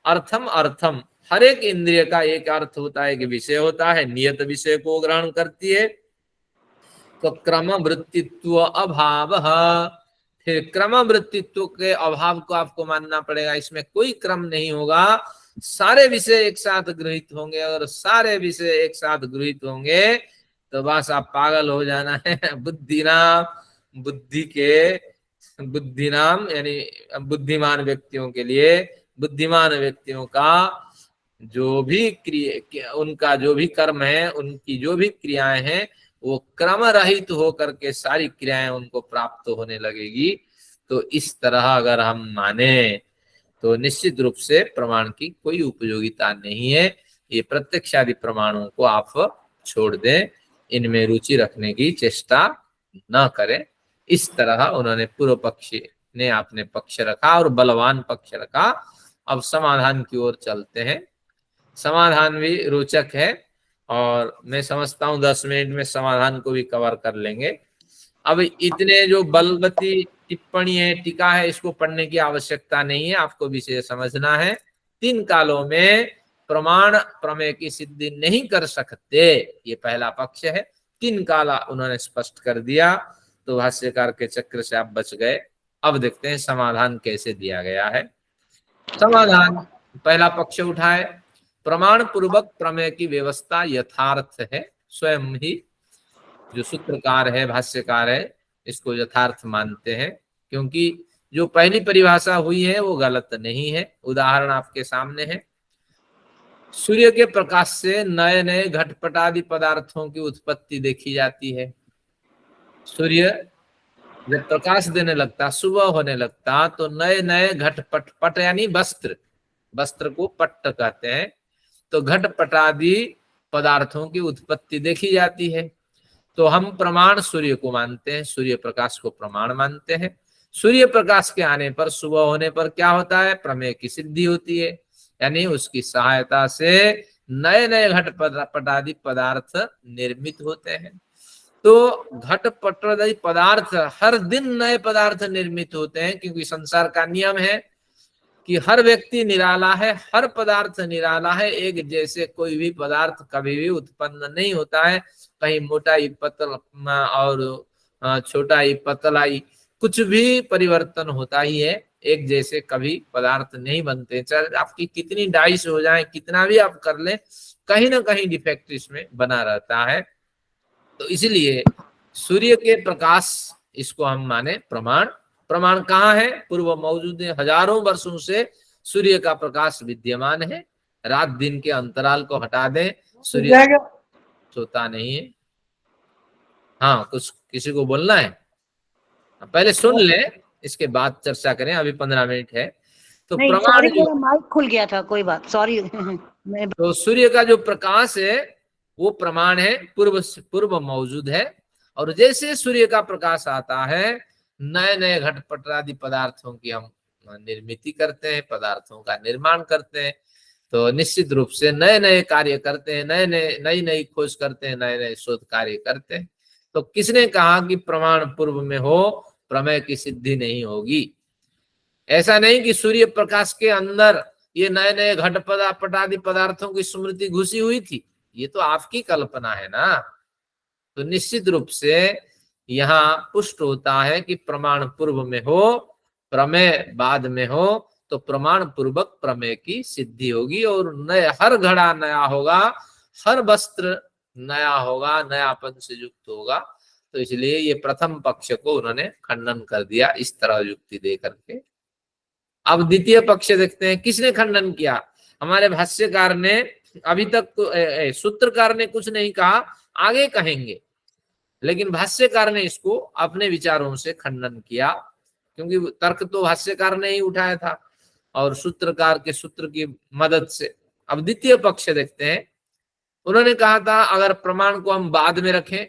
अर्थम, हर एक इंद्रिय का एक अर्थ होता है, एक विषय होता है, नियत विषय को ग्रहण करती है। तो क्रम वृत्तित्व अभाव, फिर क्रम वृत्तित्व के अभाव को आपको मानना पड़ेगा, इसमें कोई क्रम नहीं होगा, सारे विषय एक साथ गृहीत होंगे। और सारे विषय एक साथ गृहीत होंगे तो बस आप पागल हो जाना है। बुद्धिनाम यानी बुद्धिमान व्यक्तियों के लिए, बुद्धिमान व्यक्तियों का जो भी उनका जो भी कर्म है, उनकी जो भी क्रियाएं हैं, वो क्रम रहित होकर के सारी क्रियाएं उनको प्राप्त होने लगेगी। तो इस तरह अगर हम माने तो निश्चित रूप से प्रमाण की कोई उपयोगिता नहीं है। ये प्रत्यक्षादि प्रमाणों को आप छोड़ दें, इनमें रुचि रखने की चेष्टा न करें। इस तरह उन्होंने पूर्व पक्षी ने अपने पक्ष रखा और बलवान पक्ष रखा। अब समाधान की ओर चलते हैं। समाधान भी रोचक है और मैं समझता हूं 10 मिनट में समाधान को भी कवर कर लेंगे। अब इतने जो बलवती टिप्पणी है, टीका है, इसको पढ़ने की आवश्यकता नहीं है, आपको विषय समझना है। 3 कालों में प्रमाण प्रमेय की सिद्धि नहीं कर सकते, ये पहला पक्ष है। 3 काला उन्होंने स्पष्ट कर दिया, तो भाष्यकार के चक्र से आप बच गए। अब देखते हैं समाधान कैसे दिया गया है। समाधान पहला पक्ष उठाए, प्रमाण पूर्वक प्रमेय की व्यवस्था यथार्थ है। स्वयं ही जो सूत्रकार है, भाष्यकार है, इसको यथार्थ मानते हैं, क्योंकि जो पहली परिभाषा हुई है वो गलत नहीं है। उदाहरण आपके सामने है। सूर्य के प्रकाश से नए नए घटपटादि पदार्थों की उत्पत्ति देखी जाती है। सूर्य जब प्रकाश देने लगता, सुबह होने लगता, तो नए नए घटपट, पट यानी वस्त्र को पट्ट कहते हैं, तो घटपटादि पदार्थों की उत्पत्ति देखी जाती है। तो हम प्रमाण सूर्य को मानते हैं, सूर्य प्रकाश को प्रमाण मानते हैं। सूर्य प्रकाश के आने पर, सुबह होने पर क्या होता है? प्रमेय की सिद्धि होती है, यानी उसकी सहायता से नए नए घटपटादि पदार्थ निर्मित होते हैं। तो घटपटादि पदार्थ, हर दिन नए पदार्थ निर्मित होते हैं, क्योंकि संसार का नियम है कि हर व्यक्ति निराला है, हर पदार्थ निराला है। एक जैसे कोई भी पदार्थ कभी भी उत्पन्न नहीं होता है। कहीं मोटाई पतला और छोटाई पतलाई, कुछ भी परिवर्तन होता ही है। एक जैसे कभी पदार्थ नहीं बनते, चाहे आपकी कितनी डाइस हो जाए, कितना भी आप कर लें, कहीं ना कहीं डिफेक्ट इसमें बना रहता है। तो इसलिए सूर्य के प्रकाश इसको हम माने प्रमाण। प्रमाण कहाँ है? पूर्व मौजूद है, हजारों वर्षों से सूर्य का प्रकाश विद्यमान है। रात दिन के अंतराल को हटा दें, सूर्य सोता नहीं है। हाँ, कुछ किसी को बोलना है? पहले सुन ले, इसके बाद चर्चा करें, अभी 15 मिनट है। तो नहीं, प्रमाण सॉरी, जो, मेरा माइक खुल गया था, कोई बात, सॉरी। मैं तो सूर्य का जो प्रकाश है वो प्रमाण है, पूर्व मौजूद है। और जैसे सूर्य का प्रकाश आता है, नए नए घटपट आदि पदार्थों की हम निर्मित करते हैं, पदार्थों का निर्माण करते हैं। तो निश्चित रूप से नए नए कार्य करते हैं, नई नई खोज करते हैं, नए नए शोध कार्य करते हैं। तो किसने कहा कि प्रमाण पूर्व में हो प्रमेय की सिद्धि नहीं होगी? ऐसा नहीं कि सूर्य प्रकाश के अंदर ये नए नए घटपट आदि पदार्थों की स्मृति घुसी हुई थी, ये तो आपकी कल्पना है ना। तो निश्चित रूप से यहाँ पुष्ट होता है कि प्रमाण पूर्व में हो प्रमेय बाद में हो, तो प्रमाण पूर्वक प्रमेय की सिद्धि होगी। और नए हर घड़ा नया होगा, हर वस्त्र नया होगा, नयापन से युक्त होगा। तो इसलिए ये प्रथम पक्ष को उन्होंने खंडन कर दिया इस तरह युक्ति दे करके। अब द्वितीय पक्ष देखते हैं, किसने खंडन किया? हमारे भाष्यकार ने। अभी तक तो सूत्रकार ने कुछ नहीं कहा, आगे कहेंगे, लेकिन भाष्यकार ने इसको अपने विचारों से खंडन किया, क्योंकि तर्क तो भाष्यकार ने ही उठाया था और सूत्रकार के सूत्र की मदद से। अब द्वितीय पक्ष देखते हैं। उन्होंने कहा था अगर प्रमाण को हम बाद में रखें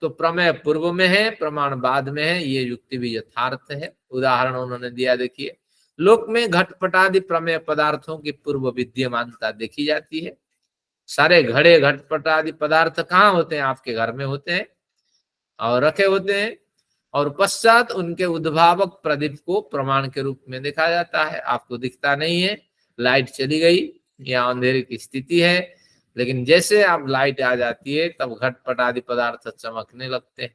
तो प्रमेय पूर्व में है, प्रमाण बाद में है, ये युक्ति भी यथार्थ है। उदाहरण उन्होंने दिया, देखिए, लोक में घटपटादि प्रमेय पदार्थों की पूर्व विद्यमानता देखी जाती है। सारे घड़े घटपटादि पदार्थ कहाँ होते हैं? आपके घर में होते हैं और रखे होते हैं, और पश्चात उनके उद्भावक प्रदीप को प्रमाण के रूप में देखा जाता है। आपको दिखता नहीं है, लाइट चली गई या अंधेरे की स्थिति है, लेकिन जैसे आप लाइट आ जाती है तब घटपट आदि पदार्थ चमकने लगते हैं।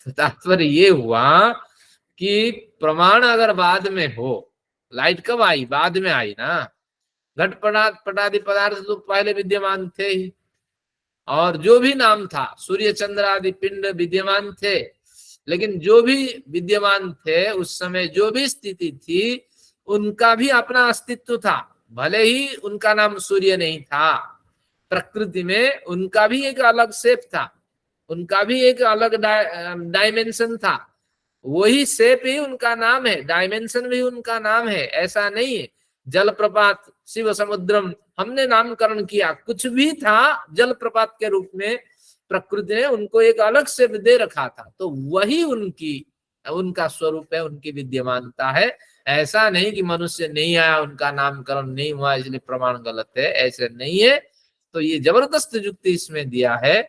तो तात्पर्य ये हुआ कि प्रमाण अगर बाद में हो, लाइट कब आई? बाद में आई ना। घटपट आदि पदार्थ तो पहले विद्यमान थे ही, और जो भी नाम था, सूर्य चंद्र आदि पिंड विद्यमान थे, लेकिन जो भी विद्यमान थे उस समय जो भी स्थिति थी, उनका भी अपना अस्तित्व था। भले ही उनका नाम सूर्य नहीं था, प्रकृति में उनका भी एक अलग शेप था, उनका भी एक अलग डायमेंशन था। वही शेप ही उनका नाम है, डायमेंशन भी उनका नाम है। ऐसा नहीं है जलप्रपात शिव समुद्रम हमने नामकरण किया, कुछ भी था जलप्रपात के रूप में, प्रकृति ने उनको एक अलग शेप दे रखा था। तो वही उनका स्वरूप है, उनकी विद्यमानता है। ऐसा नहीं कि मनुष्य नहीं आया, उनका नामकरण नहीं हुआ इसलिए प्रमाण गलत है, ऐसे नहीं है। तो ये जबरदस्त युक्ति इसमें दिया है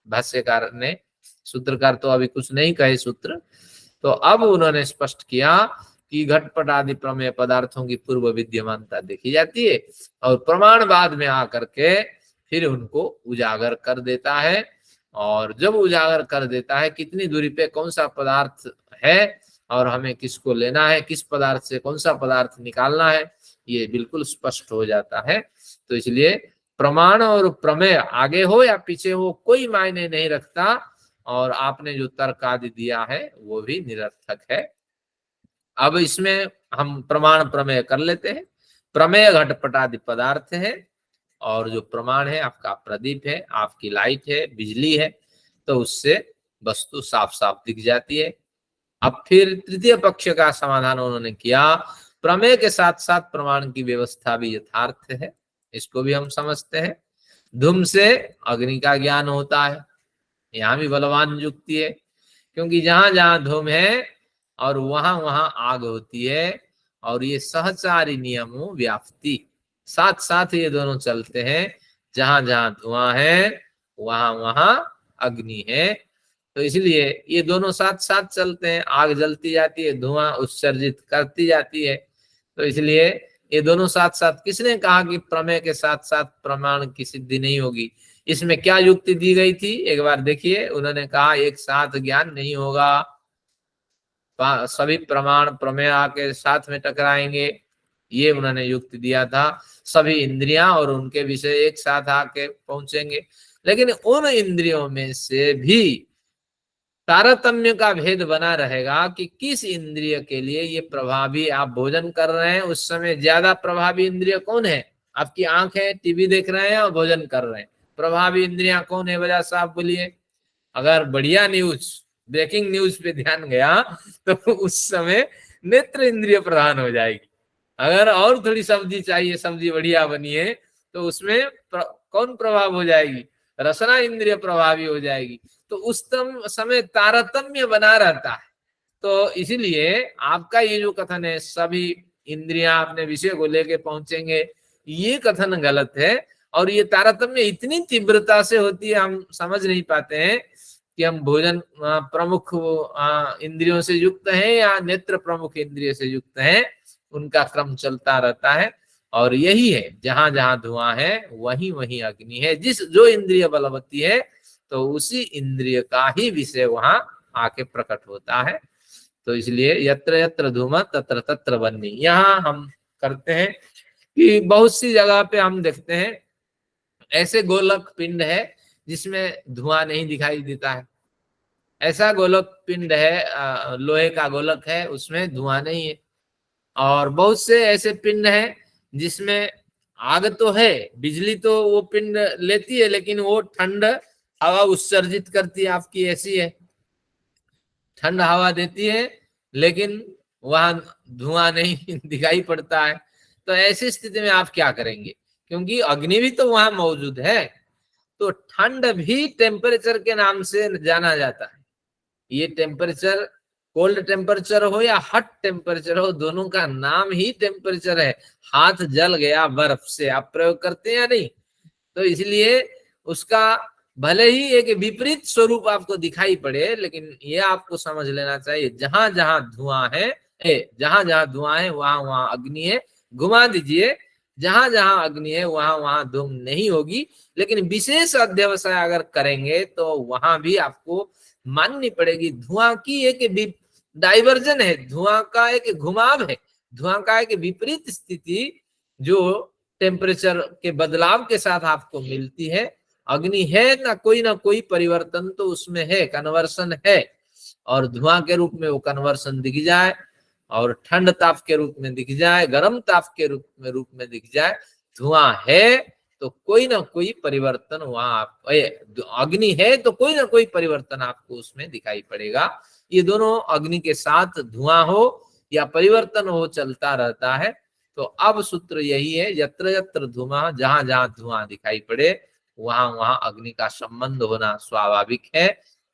भाष्यकार ने। सूत्रकार तो अभी कुछ नहीं कहे सूत्र, तो अब उन्होंने स्पष्ट किया कि घटपट आदि प्रमेय पदार्थों की पूर्व विद्यमानता देखी जाती है, और प्रमाण बाद में आकर के फिर उनको उजागर कर देता है। और जब उजागर कर देता है कितनी दूरी पे कौन सा पदार्थ है और हमें किसको लेना है, किस पदार्थ से कौन सा पदार्थ निकालना है, ये बिल्कुल स्पष्ट हो जाता है। तो इसलिए प्रमाण और प्रमेय आगे हो या पीछे हो कोई मायने नहीं रखता, और आपने जो तर्क आदि दिया है वो भी निरर्थक है। अब इसमें हम प्रमाण प्रमेय कर लेते हैं। प्रमेय घटपट आदि पदार्थ है, और जो प्रमाण है आपका प्रदीप है, आपकी लाइट है, बिजली है, तो उससे वस्तु साफ साफ दिख जाती है। अब फिर तृतीय पक्ष का समाधान उन्होंने किया, प्रमेय के साथ साथ प्रमाण की व्यवस्था भी यथार्थ है, इसको भी हम समझते हैं। धूम से अग्नि का ज्ञान होता है, यहाँ भी बलवान युक्ति है, क्योंकि जहां जहां धूम है और वहां वहां आग होती है, और ये सहचारी नियमों व्याप्ति, साथ साथ ये दोनों चलते हैं। जहां जहां धुआं है वहां वहां अग्नि है, तो इसलिए ये दोनों साथ साथ चलते हैं। आग जलती जाती है, धुआं उत्सर्जित करती जाती है, तो इसलिए ये दोनों साथ साथ। किसने कहा कि प्रमेय के साथ साथ प्रमाण की सिद्धि नहीं होगी? इसमें क्या युक्ति दी गई थी एक बार देखिए। उन्होंने कहा एक साथ ज्ञान नहीं होगा, सभी प्रमाण प्रमेय आके साथ में टकराएंगे, ये उन्होंने युक्ति दिया था। सभी इंद्रियां और उनके विषय एक साथ आके पहुंचेंगे, लेकिन उन इंद्रियों में से भी तारतम्य का भेद बना रहेगा कि किस इंद्रिय के लिए ये प्रभावी। आप भोजन कर रहे हैं उस समय ज्यादा प्रभावी इंद्रिय कौन है? आपकी आंख है, टीवी देख रहे हैं और भोजन कर रहे हैं, प्रभावी इंद्रियां कौन है? वजह साहब बोलिए। अगर बढ़िया न्यूज, ब्रेकिंग न्यूज पे ध्यान गया तो उस समय नेत्र इंद्रिय प्रधान हो जाएगी। अगर और थोड़ी सब्जी चाहिए, सब्जी बढ़िया बनी है, तो उसमें कौन प्रभाव हो जाएगी? रसना इंद्रिय प्रभावी हो जाएगी। तो उस समय तारतम्य बना रहता है। तो इसीलिए आपका ये जो कथन है सभी इंद्रियां अपने विषय को लेके पहुंचेंगे, ये कथन गलत है। और ये तारतम्य इतनी तीव्रता से होती है, हम समझ नहीं पाते हैं कि हम भोजन प्रमुख इंद्रियों से युक्त हैं या नेत्र प्रमुख इंद्रिय से युक्त हैं। उनका क्रम चलता रहता है। और यही है, जहां जहां धुआं है वहीं वहीं अग्नि है। जो इंद्रिय बलवती है तो उसी इंद्रिय का ही विषय वहां आके प्रकट होता है। तो इसलिए यत्र यत्र धूम तत्र तत्र बन्नी। यहाँ हम करते हैं कि बहुत सी जगह पे हम देखते हैं ऐसे गोलक पिंड है जिसमें धुआं नहीं दिखाई देता है। ऐसा गोलक पिंड है, लोहे का गोलक है, उसमें धुआं नहीं है। और बहुत से ऐसे पिंड हैं जिसमें आग तो है, बिजली तो वो पिंड लेती है, लेकिन वो ठंड हवा उत्सर्जित करती है। आपकी ऐसी है, ठंड हवा देती है लेकिन वहां धुआं नहीं दिखाई पड़ता है। तो ऐसी स्थिति में आप क्या करेंगे? क्योंकि अग्नि भी तो वहां मौजूद है। तो ठंड भी टेम्परेचर के नाम से जाना जाता है। ये टेम्परेचर, कोल्ड टेम्परेचर हो या हॉट टेम्परेचर हो, दोनों का नाम ही टेम्परेचर है। हाथ जल गया बर्फ से, आप प्रयोग करते हैं या नहीं? तो इसलिए उसका भले ही एक विपरीत स्वरूप आपको दिखाई पड़े, लेकिन ये आपको समझ लेना चाहिए, जहां जहां धुआं है, जहां जहां धुआं है वहां वहां अग्नि है। घुमा दीजिए, जहां जहां अग्नि है वहां वहां धूम नहीं होगी। लेकिन विशेष अध्यवसाय अगर करेंगे तो वहां भी आपको माननी पड़ेगी। धुआं की एक डाइवर्जन है, धुआं का एक घुमाव है, धुआं का एक विपरीत स्थिति जो टेम्परेचर के बदलाव के साथ आपको मिलती है। अग्नि है ना कोई परिवर्तन तो उसमें है, कन्वर्सन है। और धुआं के रूप में वो कन्वर्सन दिख जाए, और ठंड ताप के रूप में दिख जाए, गर्म ताप के रूप में दिख जाए, धुआं है तो कोई ना कोई परिवर्तन वहां अग्नि है तो कोई ना कोई परिवर्तन आपको उसमें दिखाई पड़ेगा। ये दोनों अग्नि के साथ धुआं हो या परिवर्तन हो चलता रहता है। तो अब सूत्र यही है, यत्र यत्र धुआं, जहां जहां धुआं दिखाई पड़े वहां वहां अग्नि का संबंध होना स्वाभाविक है।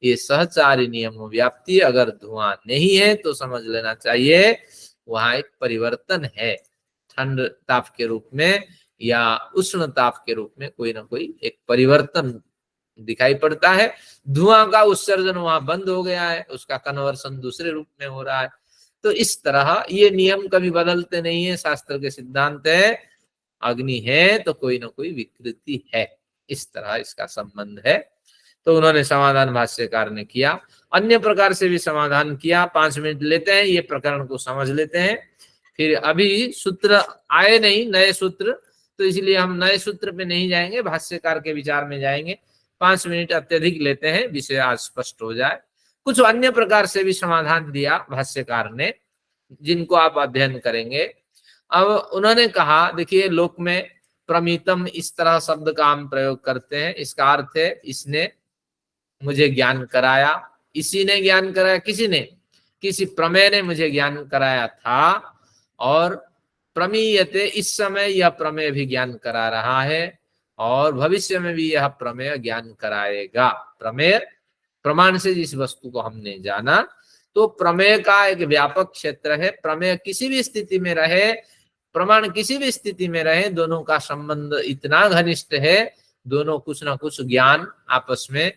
ये सहचारी नियम व्याप्ति। अगर धुआं नहीं है तो समझ लेना चाहिए वहां एक परिवर्तन है, ठंड ताप के रूप में या उष्ण ताप के रूप में कोई ना कोई एक परिवर्तन दिखाई पड़ता है। धुआं का उत्सर्जन वहां बंद हो गया है, उसका कन्वर्सन दूसरे रूप में हो रहा है। तो इस तरह ये नियम कभी बदलते नहीं है, शास्त्र के सिद्धांत है। अग्नि है तो कोई ना कोई विकृति है, इस तरह इसका संबंध है। तो उन्होंने समाधान भाष्यकार ने किया, अन्य प्रकार से भी समाधान किया। 5 मिनट लेते हैं, ये प्रकरण को समझ लेते हैं। फिर अभी सूत्र आए नहीं, नए सूत्र, तो इसलिए हम नए सूत्र पे नहीं जाएंगे, भाष्यकार के विचार में जाएंगे। 5 मिनट अत्यधिक लेते हैं, विषय आज स्पष्ट हो जाए। कुछ अन्य प्रकार से भी समाधान दिया भाष्यकार ने, जिनको आप अध्ययन करेंगे। अब उन्होंने कहा, देखिए लोक में प्रमितम इस तरह शब्द का हम प्रयोग करते हैं। इसका अर्थ है इसने मुझे ज्ञान कराया, इसी ने ज्ञान कराया, किसी प्रमेय ने मुझे ज्ञान कराया था। और प्रमीयते, इस समय यह प्रमेय भी ज्ञान करा रहा है और भविष्य में भी यह प्रमेय ज्ञान कराएगा। प्रमेय, प्रमाण से जिस वस्तु को हमने जाना, तो प्रमेय का एक व्यापक क्षेत्र है। प्रमेय किसी भी स्थिति में रहे, प्रमाण किसी भी स्थिति में रहे, दोनों का संबंध इतना घनिष्ठ है, दोनों कुछ ना कुछ ज्ञान आपस में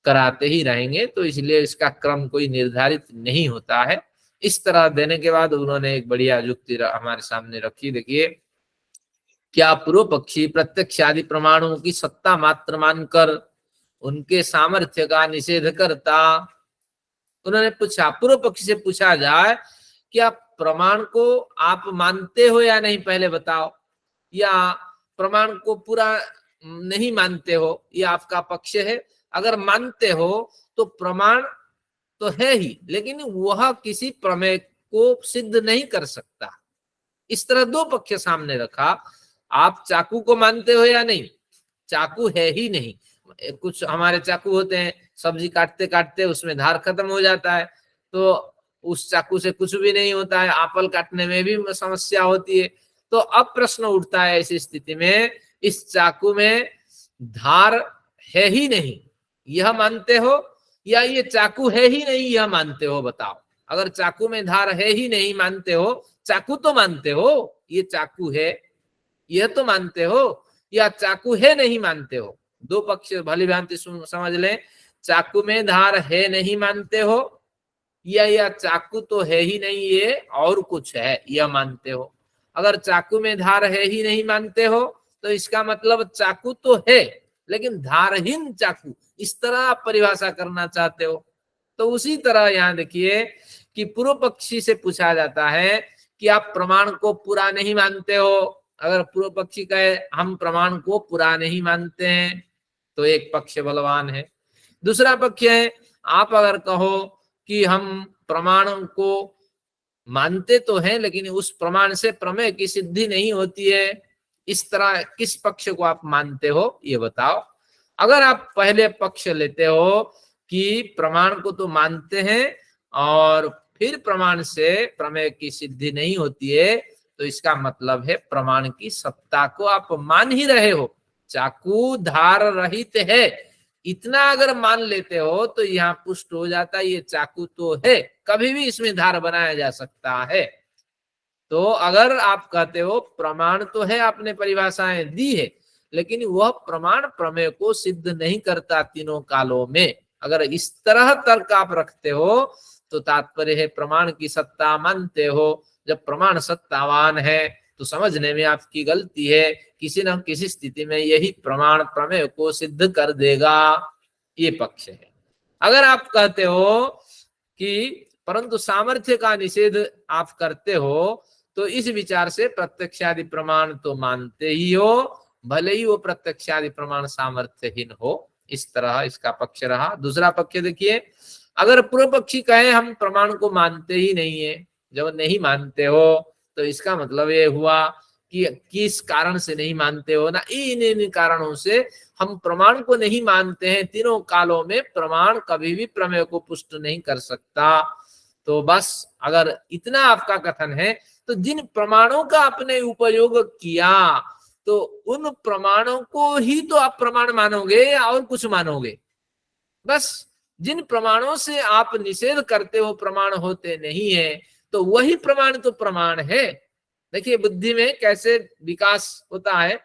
कराते ही रहेंगे। तो इसलिए इसका क्रम कोई निर्धारित नहीं होता है। इस तरह देने के बाद उन्होंने एक बढ़िया युक्ति हमारे सामने रखी। देखिए, क्या पूर्व पक्षी प्रत्यक्ष आदि प्रमाणों की सत्ता मात्र मानकर उनके सामर्थ्य का निषेध करता? उन्होंने पूछा, पूर्व पक्षी से पूछा जाए कि आप प्रमाण को आप मानते हो या नहीं पहले बताओ, या प्रमाण को पूरा नहीं मानते हो, ये आपका पक्ष है। अगर मानते हो तो प्रमाण तो है ही, लेकिन वह किसी प्रमेय को सिद्ध नहीं कर सकता। इस तरह दो पक्ष सामने रखा। आप चाकू को मानते हो या नहीं? चाकू है ही नहीं। कुछ हमारे चाकू होते हैं, सब्जी काटते काटते उसमें धार खत्म हो जाता है, तो उस चाकू से कुछ भी नहीं होता है। एप्पल काटने में भी समस्या होती है। तो अब प्रश्न उठता है ऐसी स्थिति में, इस चाकू में धार है ही नहीं, यह मानते हो, या ये चाकू है ही नहीं यह मानते हो? बताओ। अगर चाकू में धार है ही नहीं मानते हो, चाकू तो मानते हो, ये चाकू है यह तो मानते हो, या चाकू है नहीं मानते हो? दो पक्ष भली भांति समझ लें। चाकू में धार है नहीं मानते हो, या चाकू तो है ही नहीं ये और कुछ है यह मानते हो? अगर चाकू में धार है ही नहीं मानते हो तो इसका मतलब चाकू तो है लेकिन धारहीन चाकू, इस तरह आप परिभाषा करना चाहते हो। तो उसी तरह यहाँ देखिए कि पूर्व पक्षी से पूछा जाता है कि आप प्रमाण को पूरा नहीं मानते हो। अगर पूर्व पक्षी कहे हम प्रमाण को पूरा नहीं मानते हैं तो एक पक्ष बलवान है। दूसरा पक्ष है आप अगर कहो कि हम प्रमाण को मानते तो हैं लेकिन उस प्रमाण से प्रमेय की सिद्धि नहीं होती है, इस तरह किस पक्ष को आप मानते हो ये बताओ। अगर आप पहले पक्ष लेते हो कि प्रमाण को तो मानते हैं और फिर प्रमाण से प्रमेय की सिद्धि नहीं होती है, तो इसका मतलब है प्रमाण की सत्ता को आप मान ही रहे हो। चाकू धार रहित है, इतना अगर मान लेते हो तो यहाँ पुष्ट हो जाता है ये चाकू तो है, कभी भी इसमें धार बनाया जा सकता है। तो अगर आप कहते हो प्रमाण तो है, आपने परिभाषाएं दी है, लेकिन वह प्रमाण प्रमेय को सिद्ध नहीं करता तीनों कालों में, अगर इस तरह तर्क आप रखते हो तो तात्पर्य है प्रमाण की सत्ता मानते हो। जब प्रमाण सत्तावान है तो समझने में आपकी गलती है, किसी न किसी स्थिति में यही प्रमाण प्रमेय को सिद्ध कर देगा, ये पक्ष है। अगर आप कहते हो कि परंतु सामर्थ्य का निषेध आप करते हो तो इस विचार से प्रत्यक्षादि प्रमाण तो मानते ही हो, भले ही वो प्रत्यक्षादि प्रमाण सामर्थ्यहीन हो। इस तरह इसका पक्ष रहा। दूसरा पक्ष देखिए, अगर पूर्व पक्षी कहे हम प्रमाण को मानते ही नहीं है, जब नहीं मानते हो तो इसका मतलब ये हुआ कि किस कारण से नहीं मानते हो ना, इन कारणों से हम प्रमाण को नहीं मानते हैं। तीनों कालों में प्रमाण कभी भी प्रमेय को पुष्ट नहीं कर सकता। तो बस अगर इतना आपका कथन है तो जिन प्रमाणों का आपने उपयोग किया तो उन प्रमाणों को ही तो आप प्रमाण मानोगे या और कुछ मानोगे? बस जिन प्रमाणों से आप निषेध करते हो प्रमाण होते नहीं है, तो वही प्रमाण तो प्रमाण है। देखिए बुद्धि में कैसे विकास होता है,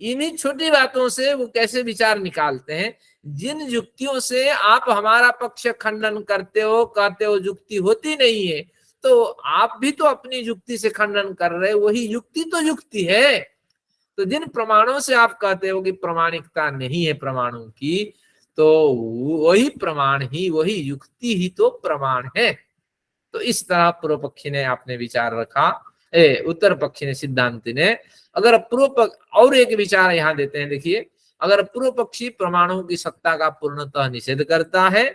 इन्हीं छोटी बातों से वो कैसे विचार निकालते हैं। जिन युक्तियों से आप हमारा पक्ष खंडन करते हो, कहते हो युक्ति होती नहीं है, तो आप भी तो अपनी युक्ति से खंडन कर रहे हो, वही युक्ति तो युक्ति है। तो जिन प्रमाणों से आप कहते हो कि प्रामाणिकता नहीं है प्रमाणों की, तो वही प्रमाण ही, वही युक्ति ही तो प्रमाण है। तो इस तरह पूर्व पक्षी ने आपने विचार रखा, उत्तर पक्षी ने, सिद्धांति ने। अगर पूर्व पक्ष और एक विचार यहाँ देते हैं, देखिए अगर पूर्व पक्षी प्रमाणों की सत्ता का पूर्णतः निषेध करता है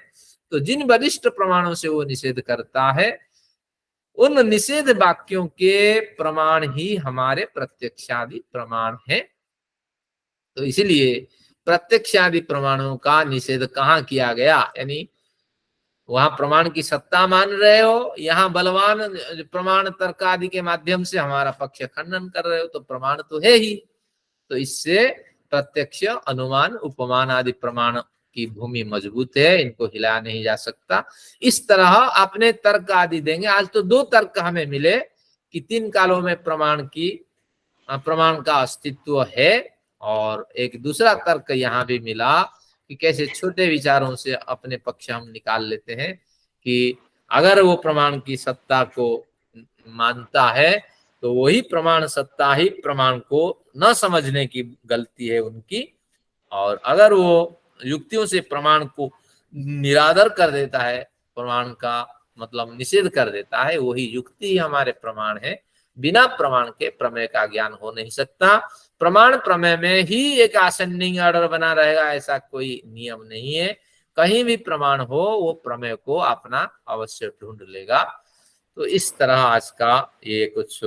तो जिन बलिष्ठ प्रमाणों से वो निषेध करता है उन निषेध वाक्यों के प्रमाण ही हमारे प्रत्यक्षादि प्रमाण है। तो इसलिए प्रत्यक्षादि प्रमाणों का निषेध कहाँ किया गया, यानी वहां प्रमाण की सत्ता मान रहे हो, यहाँ बलवान प्रमाण तर्क आदि के माध्यम से हमारा पक्ष खंडन कर रहे हो, तो प्रमाण तो है ही। तो इससे प्रत्यक्ष अनुमान उपमान आदि प्रमाण की भूमि मजबूत है, इनको हिलाया नहीं जा सकता। इस तरह अपने तर्क आदि देंगे। आज तो दो तर्क हमें मिले कि तीन कालों में प्रमाण का अस्तित्व है, और एक दूसरा तर्क यहाँ भी मिला कि कैसे छोटे विचारों से अपने पक्ष हम निकाल लेते हैं कि अगर वो प्रमाण की सत्ता को मानता है तो वही प्रमाण सत्ता ही प्रमाण को न समझने की गलती है उनकी, और अगर वो युक्तियों से प्रमाण को निरादर कर देता है प्रमाण का, मतलब निषेध कर देता है, वही युक्ति ही हमारे प्रमाण है। बिना प्रमाण के प्रमेय का ज्ञान हो नहीं सकता। प्रमाण प्रमेय में ही एक असेंडिंग ऑर्डर बना रहेगा ऐसा कोई नियम नहीं है। कहीं भी प्रमाण हो वो प्रमेय को अपना अवश्य ढूंढ लेगा। तो इस तरह आज का ये कुछ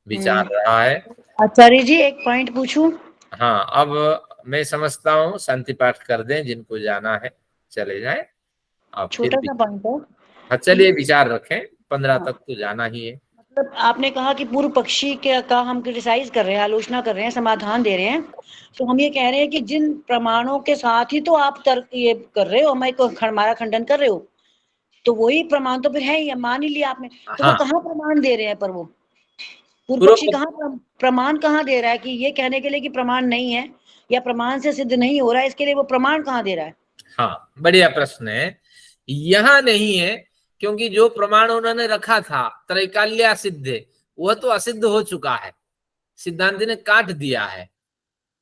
विचार रहा है। आचार्य जी एक पॉइंट पूछूं? हाँ, अब मैं समझता हूँ शांति पाठ कर दें, जिनको जाना है चले जाए। अब फिर छोटा सा पॉइंट है। हाँ, चलिए विचार रखें, 15 हाँ। तक तो जाना ही है। मतलब आपने कहा कि पूर्व पक्षी का हम क्रिटिसाइज कर रहे हैं, आलोचना कर रहे हैं, समाधान दे रहे हैं, तो हम ये कह रहे हैं कि जिन प्रमाणों के साथ ही तो आप तर्क ये कर रहे हो, हमारा खंडन कर रहे हो, तो वही प्रमाण तो फिर है ही, मान ही लिया आपने। तो हाँ। वो कहाँ प्रमाण दे रहे हैं? पर वो पूर्व पूर्व पक्षी कहाँ प्रमाण कहाँ दे रहा है कि ये कहने के लिए कि प्रमाण नहीं है या प्रमाण से सिद्ध नहीं हो रहा है, इसके लिए वो प्रमाण कहाँ दे रहा है? हाँ, बढ़िया प्रश्न है। यहाँ नहीं है, क्योंकि जो प्रमाण उन्होंने रखा था त्रैकाल्या सिद्ध, वह तो असिद्ध हो चुका है, सिद्धांत ने काट दिया है।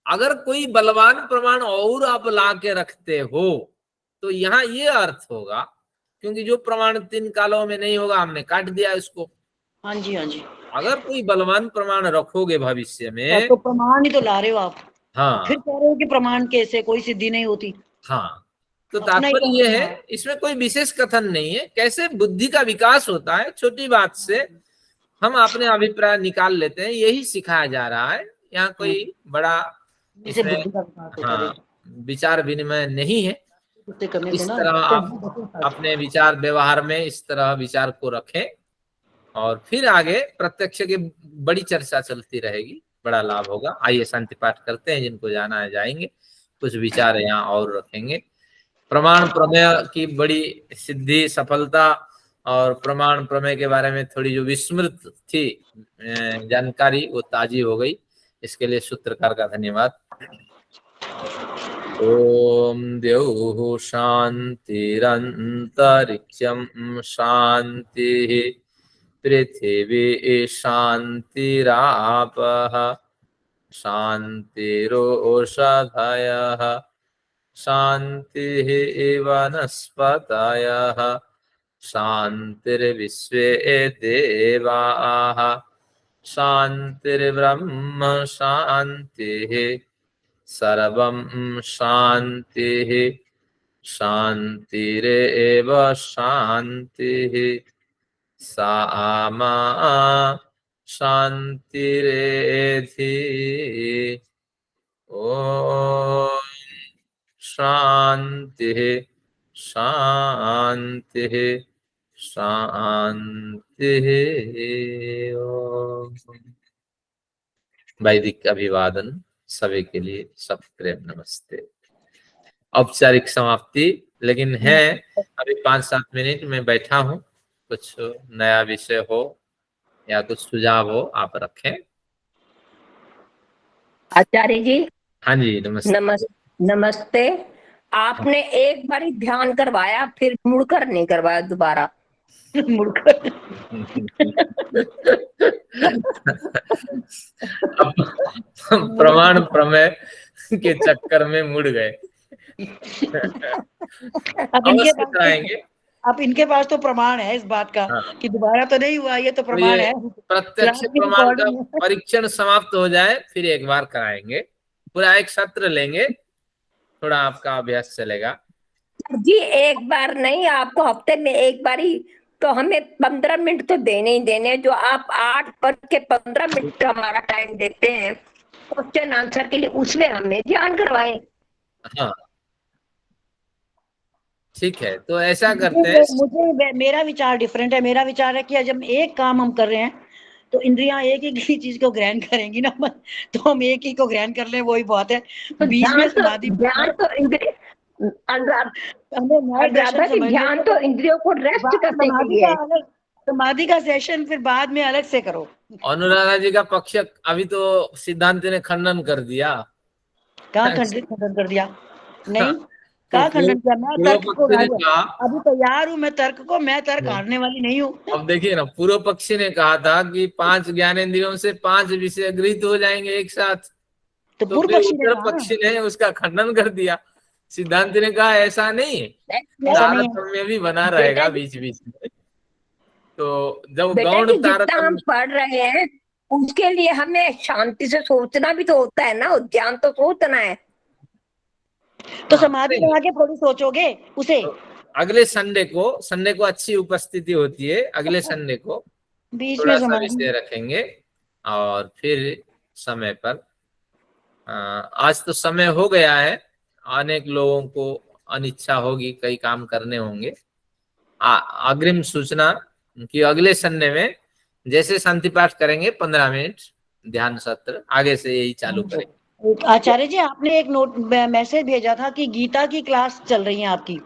अगर कोई बलवान प्रमाण और आप ला के रखते हो तो यहाँ ये अर्थ होगा, क्योंकि जो प्रमाण 3 कालों में नहीं होगा हमने काट दिया इसको। हाँ जी, हाँ जी। अगर कोई बलवान प्रमाण रखोगे भविष्य में, तो प्रमाण ही तो ला रहे हो आप, हाँ, फिर कह रहे हो कि प्रमाण कैसे कोई सिद्धि नहीं होती। हाँ, तो अपना ही तात्पर्य ये है, कहना। इसमें कोई विशेष कथन नहीं है। कैसे बुद्धि का विकास होता है, छोटी बात से हम अपने अभिप्राय निकाल लेते हैं, यही सिखाया जा रहा है। यहाँ कोई बड़ा जैसे इसमें बुद्धि का विकास होता है। हाँ विचार विनिमय नहीं है। उससे करने से इस ना तरह आप अपने विचार व्यवहार में इस तरह विचार को रखें, और फिर आगे प्रत्यक्ष की बड़ी चर्चा चलती रहेगी, बड़ा लाभ होगा। आइए शांति पाठ करते हैं, जिनको जाना है जाएंगे, कुछ विचार यहाँ और रखेंगे। प्रमाण प्रमेय की बड़ी सिद्धि सफलता और प्रमाण प्रमेय के बारे में थोड़ी जो विस्मृत थी जानकारी, वो ताजी हो गई। इसके लिए सूत्रकार का धन्यवाद। ओम द्यौः शान्तिरन्तरिक्षं शान्तिः पृथिवी शान्तिरापः शान्तिरोषधयः शान्तिः वनस्पतयः शान्तिर्विश्वे देवाः शान्तिर्ब्रह्म शान्तिः सर्वं शान्तिः शान्तिरेव शान्तिः सामा शान्तिरेधि। ॐ शान्तिः शान्तिः शान्तिः। वैदिक अभिवादन सभी के लिए, सब प्रेम नमस्ते। औपचारिक समाप्ति, लेकिन है अभी 5-7 मिनट में बैठा हूँ, कुछ नया विषय हो या कुछ सुझाव हो आप रखें। आचार्य जी। हाँ जी, नमस्ते। नमस्ते। आपने एक बार ध्यान करवाया, फिर मुड़कर नहीं करवाया दोबारा। मुड़कर प्रमाण प्रमेय के चक्कर में मुड़ गए। अब इनके अवश्य कराएंगे। अब इनके पास तो प्रमाण है इस बात का कि दोबारा तो नहीं हुआ, ये तो प्रमाण है। प्रत्यक्ष प्रमाण का परीक्षण समाप्त हो जाए फिर एक बार कराएंगे, पूरा एक सत्र लेंगे, थोड़ा आपका अभ्यास चलेगा। जी एक बार नहीं, आपको हफ्ते में एक बार ही, तो हमें 15 मिनट तो देने ही देने। जो आप 8 पढ़ के 15 मिनट का हमारा टाइम देते हैं क्वेश्चन आंसर के लिए, उसमें हमें ध्यान करवाए। हाँ ठीक है, तो ऐसा करते हैं। मुझे मेरा विचार डिफरेंट है। मेरा विचार है कि जब एक काम हम कर रहे हैं तो इंद्रियां एक ही चीज को ग्रहण करेंगी ना, तो हम एक ही को ग्रहण कर ले, वही बहुत है। तो बीच में समाधि ध्यान तो ध्यान तो इंद्रियों को रेस्ट करने के लिए है। समाधि का सेशन फिर बाद में अलग से करो। अनुराधा जी का पक्ष अभी तो सिद्धांत ने खंडन कर दिया। कहाँ खंडन कर दिया? नहीं, कहाँ खंडन किया? मैं तर्क को अभी तैयार हूँ, मैं तर्क को, मैं तर्क हारने वाली नहीं हूँ। अब देखिए ना, पूर्व पक्षी ने कहा था कि 5 ज्ञानेंद्रियों से 5 विषय गृहीत हो जाएंगे एक साथ, तो पूर्व पक्षी ने उसका खंडन कर दिया। सिद्धांत ने कहा ऐसा नहीं है, में भी बना रहेगा बीच बीच में। तो जब बेटा गौण जी जितना हम तारतम्य, पढ़ रहे हैं उसके लिए हमें शांति से सोचना भी तो होता है ना, ध्यान तो सोचना है। तो हाँ, समाधि नहीं, लगा के थोड़ी सोचोगे उसे, तो अगले संडे को अच्छी उपस्थिति होती है, अगले संडे को बीच में थोड़ा सा समाधि। विषय रखेंगे और फिर समय पर आज तो समय हो गया है, अनेक लोगों को अनिच्छा होगी, कई काम करने होंगे। अग्रिम सूचना कि अगले संडे में जैसे शांति पाठ करेंगे 15 मिनट ध्यान सत्र, आगे से यही चालू करेंगे। आचार्य जी आपने एक नोट मैसेज भेजा था कि गीता की क्लास चल रही है आपकी,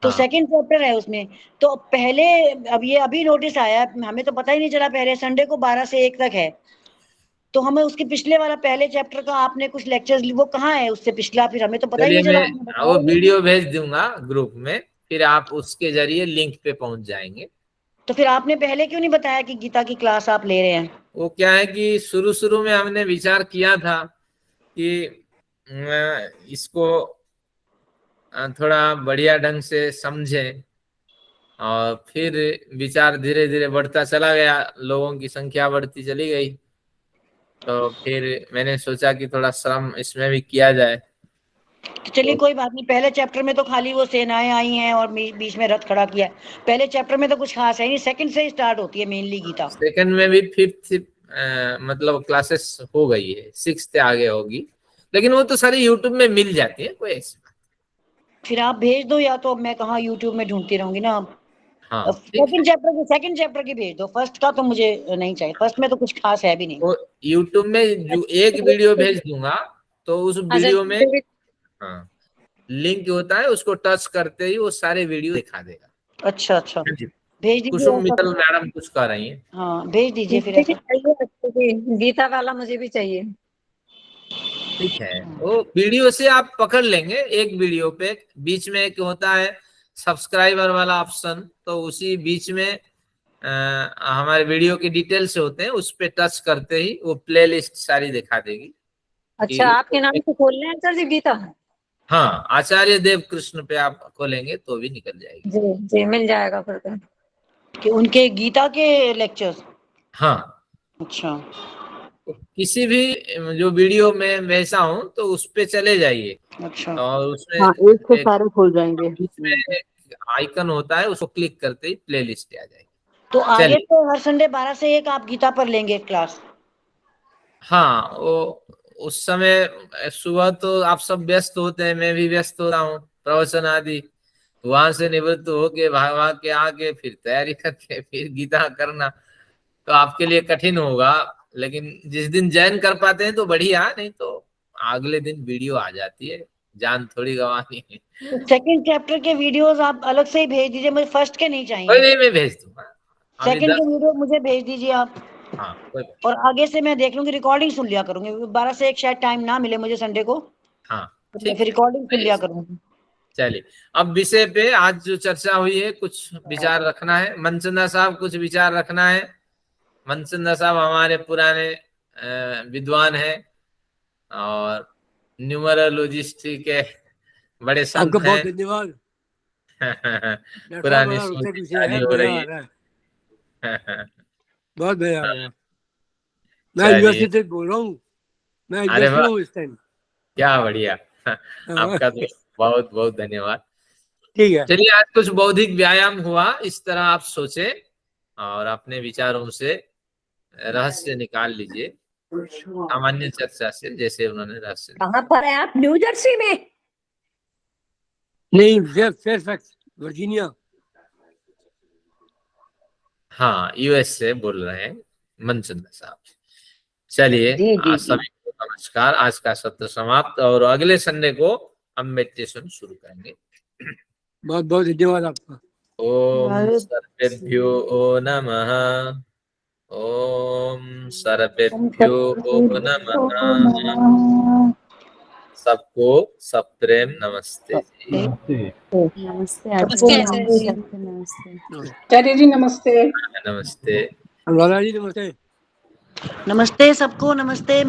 तो हाँ। सेकंड चैप्टर है उसमें, तो पहले अब ये अभी नोटिस आया, हमें तो पता ही नहीं चला, पहले संडे को 12 से 1 तक है, तो हमें उसके पिछले वाला पहले चैप्टर का आपने कुछ लेक्चर्स, वो कहाँ है उससे पिछला, फिर हमें तो पता ही चलिए नहीं चला, मैं आपने बताया वो ही नहीं। वीडियो भेज दूंगा ग्रुप में, फिर आप उसके जरिए लिंक पे पहुंच जाएंगे। तो फिर आपने पहले क्यों नहीं बताया कि गीता की क्लास आप ले रहे हैं? वो क्या है कि शुरू शुरू में हमने विचार किया था कि इसको थोड़ा बढ़िया ढंग से समझें, और फिर विचार धीरे धीरे बढ़ता चला गया, लोगों की संख्या बढ़ती चली गई, तो फिर मैंने सोचा कि थोड़ा श्रम इसमें भी किया जाए। तो चलिए कोई बात नहीं, पहले चैप्टर में तो खाली वो सेनाएं आई हैं और बीच में रथ खड़ा किया, पहले चैप्टर में तो कुछ खास है नहीं, सेकंड से ही स्टार्ट होती है मेनली गीता। सेकंड में भी फिफ्थ मतलब क्लासेस हो गई है, सिक्स्थ आगे होगी, लेकिन वो तो सारी यूट्यूब में मिल जाती है, कोई ऐसी बात। फिर आप भेज दो, या तो मैं कहाँ यूट्यूब में ढूंढती रहूंगी ना। हाँ ठीक है। सेकंड चैप्टर की भेज दो, फर्स्ट का तो मुझे नहीं चाहिए, फर्स्ट में तो कुछ खास है भी नहीं। वो यूट्यूब में जो एक वीडियो भेज दूंगा, तो उस वीडियो में हाँ लिंक होता है, उसको टच करते ही वो सारे वीडियो दिखा देगा। अच्छा अच्छा, भेज दीजिए कुसुम ऐसा मित्तल तो। मैडम कुछ कह रही हैं। हाँ भेज दीजिए फिर ऐसा। गीता वाला मुझे भी चाहिए। ठीक है, वो वीडियो से आप पकड़ लेंगे, एक वीडियो पे बीच में एक होता है सब्सक्राइबर वाला ऑप्शन, तो उसी बीच में हमारे वीडियो की डिटेल्स होते हैं, उस पे टच करते ही वो प्लेलिस्ट सारी दिखा देगी। अच्छा आपके नाम से खोल रहे हैं सर जी गीता? हाँ, आचार्य देव कृष्ण पे आप खोलेंगे तो भी निकल जाएगी। जी जी मिल जाएगा फिर तो। कि उनके गीता के लेक्चर्स? हाँ, अच्छा, किसी भी जो वीडियो में वैसा हूँ तो उस पे चले जाइए, अच्छा और उसमें हाँ, एक से सारे खुल जाएंगे। बीच में एक आइकन होता है, उसको क्लिक करते ही प्ले लिस्ट आ जाएगी। तो आगे चलिए। तो हर संडे 12 से 1 आप गीता पर लेंगे क्लास? हाँ, वो उस समय सुबह तो आप सब व्यस्त होते हैं, मैं भी व्यस्त होता हूँ प्रवचन आदि, वहां से निवृत्त होके भाग के आके फिर तैयारी करके फिर गीता करना तो आपके लिए कठिन होगा, लेकिन जिस दिन जॉइन कर पाते हैं तो बढ़िया, नहीं तो अगले दिन वीडियो आ जाती है, जान थोड़ी गंवानी है। सेकंड चैप्टर के वीडियोस आप अलग से ही भेज दीजिए, मुझे फर्स्ट के नहीं कोई चाहिए। नहीं, मैं भेज दूंगा अभी सेकंड के 10। वीडियो मुझे भेज दीजिए आप, हाँ कोई बात। और आगे से मैं देख लूंगी, रिकॉर्डिंग सुन लिया करूंगी, 12 से 1 शायद टाइम ना मिले मुझे संडे को, हाँ तो मैं ठीक फिर है, रिकॉर्डिंग सुन लिया करूंगी। चलिए। अब विषय पे आज जो चर्चा हुई है, कुछ विचार रखना है, मनचंदा साहब कुछ विचार रखना है। मनचंदा साहब हमारे पुराने विद्वान हैं और न्यूमरोलॉजिस्ट के बड़े संत आपका बहुत हैं। धन्यवाद। पुरानी बड़ा सोच रोचक की विषय है, शादी हो मजा रही आ रहा है, है। बहुत मजा आ रहा है। मैं चलिए। यूएसए से बोल रहा हूँ, मैं अरे यूएस में वाह, हूँ इस टाइम। क्या बढ़िया। आपका तो बहुत बहुत धन्यवाद। ठीक है, चलिए, आज कुछ बौद्धिक व्यायाम हुआ, इस तरह आप सोचे और अपने विचारों से रहस्य निकाल लीजिए, सामान्य चर्चा से, जैसे उन्होंने रहस्य। कहाँ पर है आप? न्यू जर्सी में? नहीं फेयरफैक्स वर्जीनिया। हाँ, यूएस से बोल रहे हैं मनचंदा साहब। चलिए, आज सभी को नमस्कार, आज का सत्र समाप्त, और अगले संडे को हम मेडिटेशन शुरू करेंगे। बहुत बहुत धन्यवाद आपका। ओम सर्वेभ्यो नमः। ओम सर्वेभ्यो नमः। सबको सप्रेम नमस्ते जी। नमस्ते आचार्य जी नमस्ते। नमस्ते। अनुराधा जी नमस्ते। नमस्ते सबको, नमस्ते।